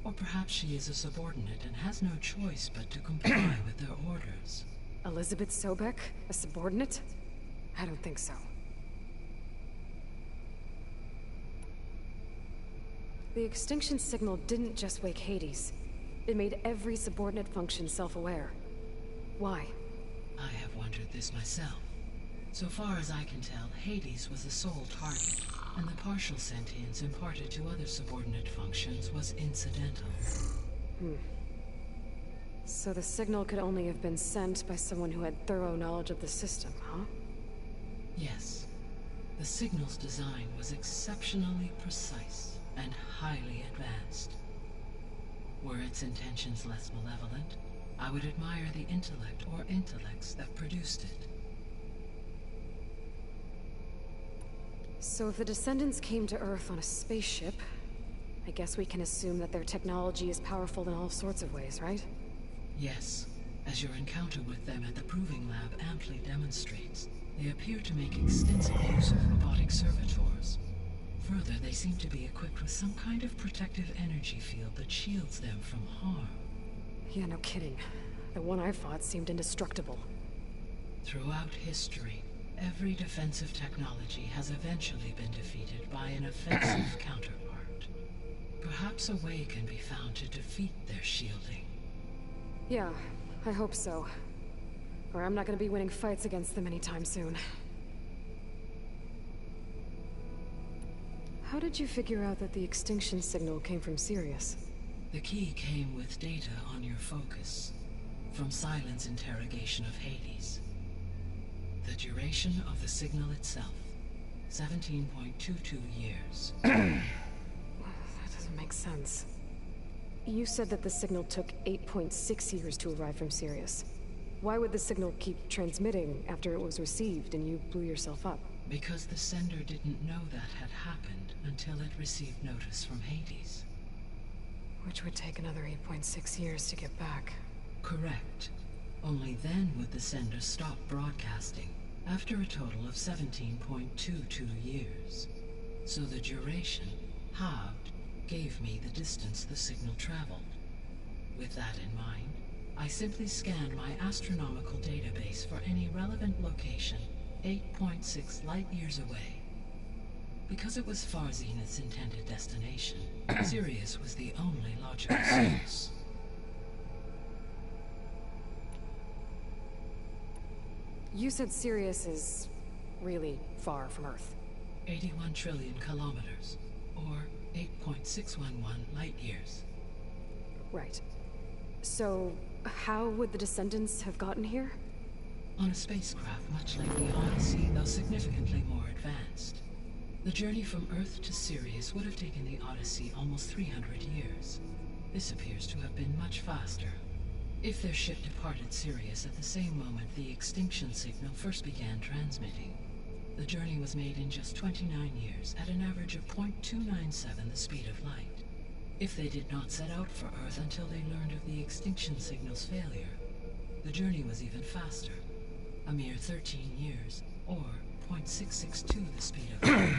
Or perhaps she is a subordinate and has no choice but to comply with their orders. Elizabeth Sobek, a subordinate? I don't think so. The extinction signal didn't just wake Hades. It made every subordinate function self-aware. Why? I have wondered this myself. So far as I can tell, Hades was the sole target, and the partial sentience imparted to other subordinate functions was incidental. So the signal could only have been sent by someone who had thorough knowledge of the system, huh? Yes. The signal's design was exceptionally precise and highly advanced. Were its intentions less malevolent, I would admire the intellect or intellects that produced it. So if the descendants came to Earth on a spaceship, I guess we can assume that their technology is powerful in all sorts of ways, right? Yes. As your encounter with them at the Proving Lab amply demonstrates, they appear to make extensive use of robotic servitors. Further, they seem to be equipped with some kind of protective energy field that shields them from harm. Yeah, no kidding. The one I fought seemed indestructible. Throughout history, every defensive technology has eventually been defeated by an offensive counterpart. Perhaps a way can be found to defeat their shielding. Yeah, I hope so. Or I'm not gonna be winning fights against them anytime soon. How did you figure out that the extinction signal came from Sirius? The key came with data on your focus, from Silent's interrogation of Hades. The duration of the signal itself, 17.22 years. That doesn't make sense. You said that the signal took 8.6 years to arrive from Sirius. Why would the signal keep transmitting after it was received and you blew yourself up? Because the sender didn't know that had happened until it received notice from Hades. Which would take another 8.6 years to get back. Correct. Only then would the sender stop broadcasting, after a total of 17.22 years. So the duration, halved, gave me the distance the signal traveled. With that in mind, I simply scanned my astronomical database for any relevant location 8.6 light-years away. Because it was far Zenith's intended destination, Sirius was the only logical source. You said Sirius is really far from Earth. 81 trillion kilometers, or 8.611 light-years. Right. So, how would the descendants have gotten here? On a spacecraft much like the Odyssey, though significantly more advanced. The journey from Earth to Sirius would have taken the Odyssey almost 300 years. This appears to have been much faster. If their ship departed Sirius at the same moment the extinction signal first began transmitting, the journey was made in just 29 years at an average of 0.297 the speed of light. If they did not set out for Earth until they learned of the extinction signal's failure, the journey was even faster, a mere 13 years, or 0.662 the speed of light.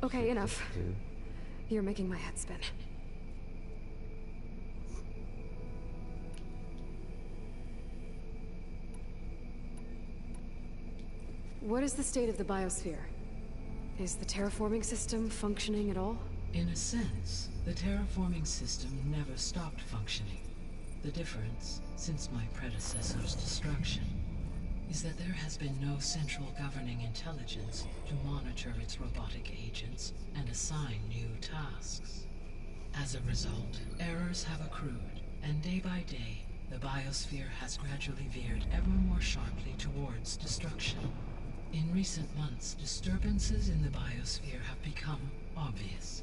Okay, enough. You're making my head spin. What is the state of the biosphere? Is the terraforming system functioning at all? In a sense, the terraforming system never stopped functioning. The difference, since my predecessor's destruction, is that there has been no central governing intelligence to monitor its robotic agents and assign new tasks. As a result, errors have accrued, and day by day, the biosphere has gradually veered ever more sharply towards destruction. In recent months, disturbances in the biosphere have become obvious.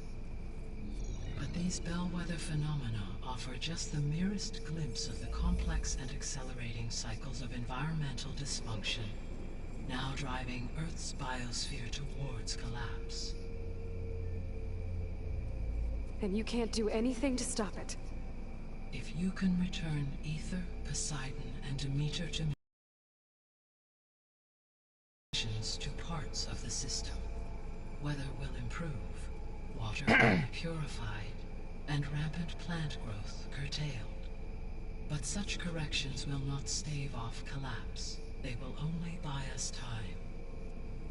But these bellwether phenomena offer just the merest glimpse of the complex and accelerating cycles of environmental dysfunction, now driving Earth's biosphere towards collapse. And you can't do anything to stop it? If you can return Ether, Poseidon, and Demeter to missions to parts of the system, weather will improve, water will be purified, and rampant plant growth curtailed. But such corrections will not stave off collapse. They will only buy us time.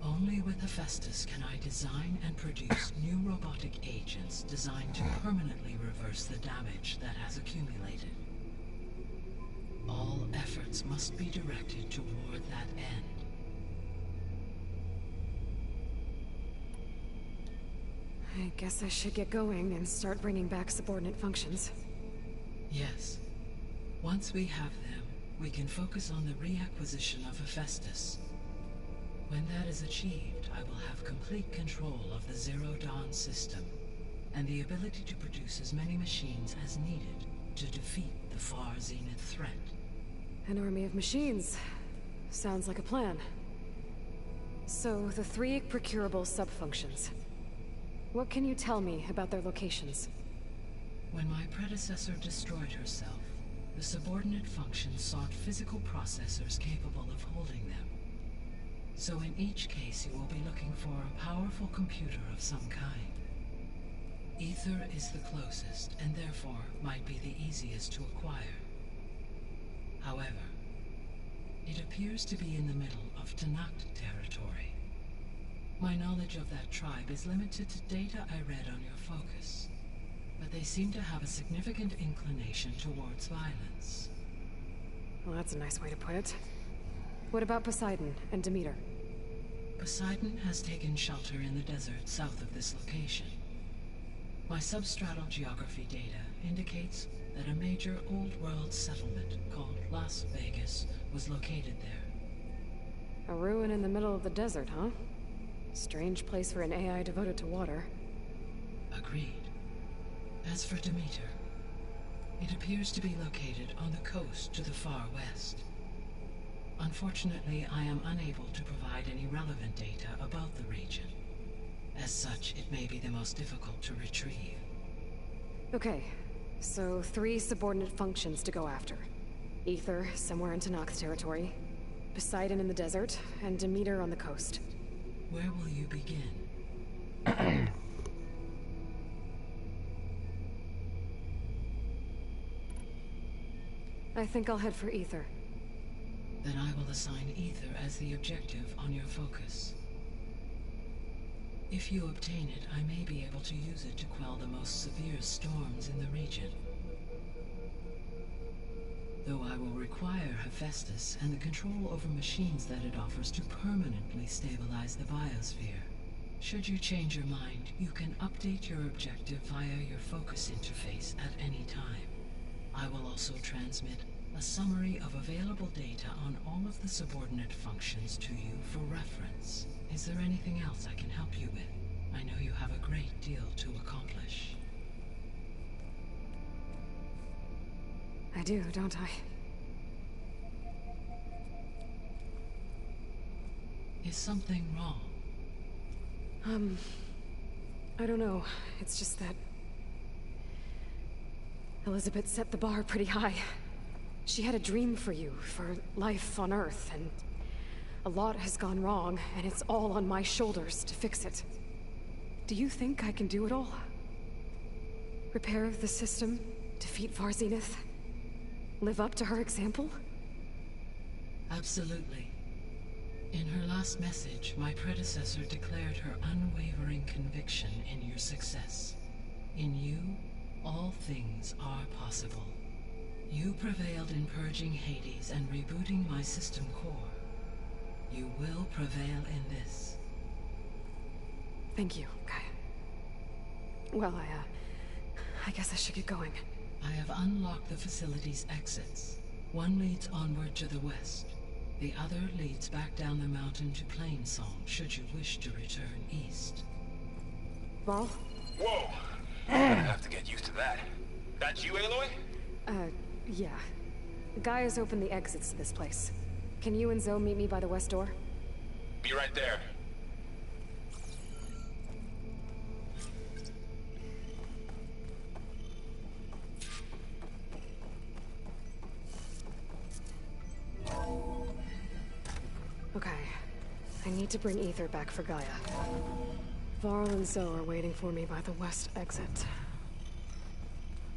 Only with Hephaestus can I design and produce new robotic agents designed to permanently reverse the damage that has accumulated. All efforts must be directed toward that end. I guess I should get going and start bringing back subordinate functions. Yes. Once we have them, we can focus on the reacquisition of Hephaestus. When that is achieved, I will have complete control of the Zero Dawn system, and the ability to produce as many machines as needed to defeat the far zenith threat. An army of machines. Sounds like a plan. So, the 3 procurable sub-functions. What can you tell me about their locations? When my predecessor destroyed herself, the subordinate functions sought physical processors capable of holding them. So in each case, you will be looking for a powerful computer of some kind. Ether is the closest, and therefore might be the easiest to acquire. However, it appears to be in the middle of Tanakh territory. My knowledge of that tribe is limited to data I read on your focus, but they seem to have a significant inclination towards violence. Well, that's a nice way to put it. What about Poseidon and Demeter? Poseidon has taken shelter in the desert south of this location. My substratal geography data indicates that a major old-world settlement called Las Vegas was located there. A ruin in the middle of the desert, huh? Strange place for an AI devoted to water. Agreed. As for Demeter, it appears to be located on the coast to the far west. Unfortunately, I am unable to provide any relevant data about the region. As such, it may be the most difficult to retrieve. Okay, so 3 subordinate functions to go after. Ether, somewhere in Tanakh territory. Poseidon in the desert, and Demeter on the coast. Where will you begin? I think I'll head for Ether. Then I will assign Ether as the objective on your focus. If you obtain it, I may be able to use it to quell the most severe storms in the region. Though I will require Hephaestus and the control over machines that it offers to permanently stabilize the biosphere. Should you change your mind, you can update your objective via your focus interface at any time. I will also transmit a summary of available data on all of the subordinate functions to you for reference. Is there anything else I can help you with? I know you have a great deal to accomplish. I do, don't I? Is something wrong? I don't know. It's just that Elizabeth set the bar pretty high. She had a dream for you, for life on Earth, and a lot has gone wrong, and it's all on my shoulders to fix it. Do you think I can do it all? Repair the system, defeat Far Zenith, live up to her example? Absolutely. In her last message, my predecessor declared her unwavering conviction in your success. In you, all things are possible. You prevailed in purging Hades and rebooting my system core. You will prevail in this. Thank you, Gaia. Well, I guess I should get going. I have unlocked the facility's exits. One leads onward to the west. The other leads back down the mountain to Plainsong, should you wish to return east. Val? Whoa! I'm gonna have to get used to that. That's you, Aloy? Yeah. Gaia's opened the exits to this place. Can you and Zoe meet me by the west door? Be right there. need to bring Ether back for Gaia. Varl and Zoe are waiting for me by the west exit.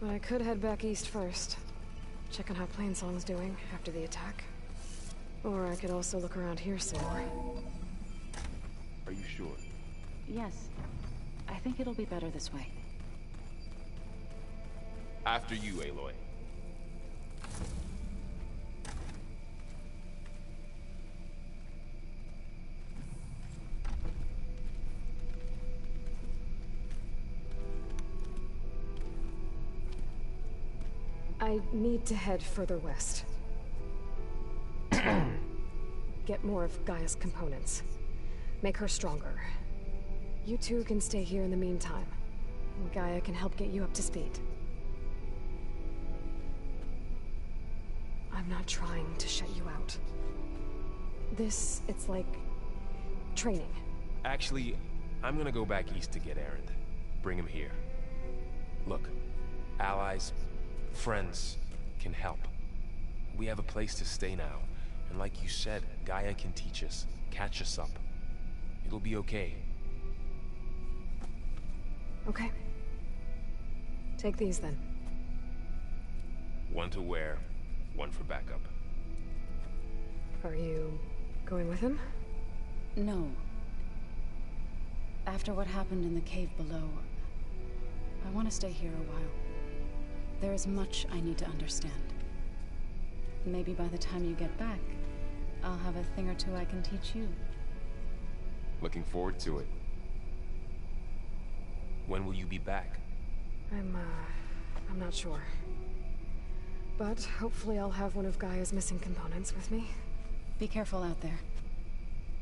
But I could head back east first. Check on how Plainsong's doing after the attack. Or I could also look around here some more. Are you sure? Yes. I think it'll be better this way. After you, Aloy. I need to head further west. Get more of Gaia's components. Make her stronger. You two can stay here in the meantime. Gaia can help get you up to speed. I'm not trying to shut you out. It's like training. Actually, I'm gonna go back east to get Erend. Bring him here. Look, allies, friends can help. We have a place to stay now. And like you said, Gaia can teach us, catch us up. It'll be okay. Okay. Take these then. One to wear, one for backup. Are you going with him? No. After what happened in the cave below, I want to stay here a while. There is much I need to understand. Maybe by the time you get back, I'll have a thing or two I can teach you. Looking forward to it. When will you be back? I'm not sure. But hopefully I'll have one of Gaia's missing components with me. Be careful out there.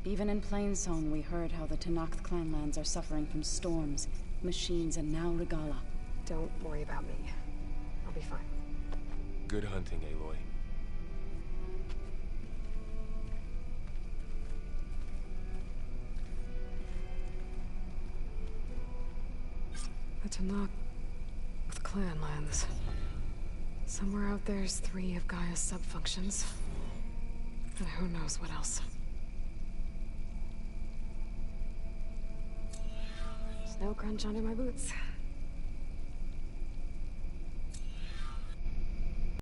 Even in Plainsong, we heard how the Tenakth clanlands are suffering from storms, machines, and now Regala. Don't worry about me. I'll be fine. Good hunting, Aloy. The Tenakth clanlands. Somewhere out there's 3 of Gaia's sub-functions. And who knows what else. Snow crunch under my boots.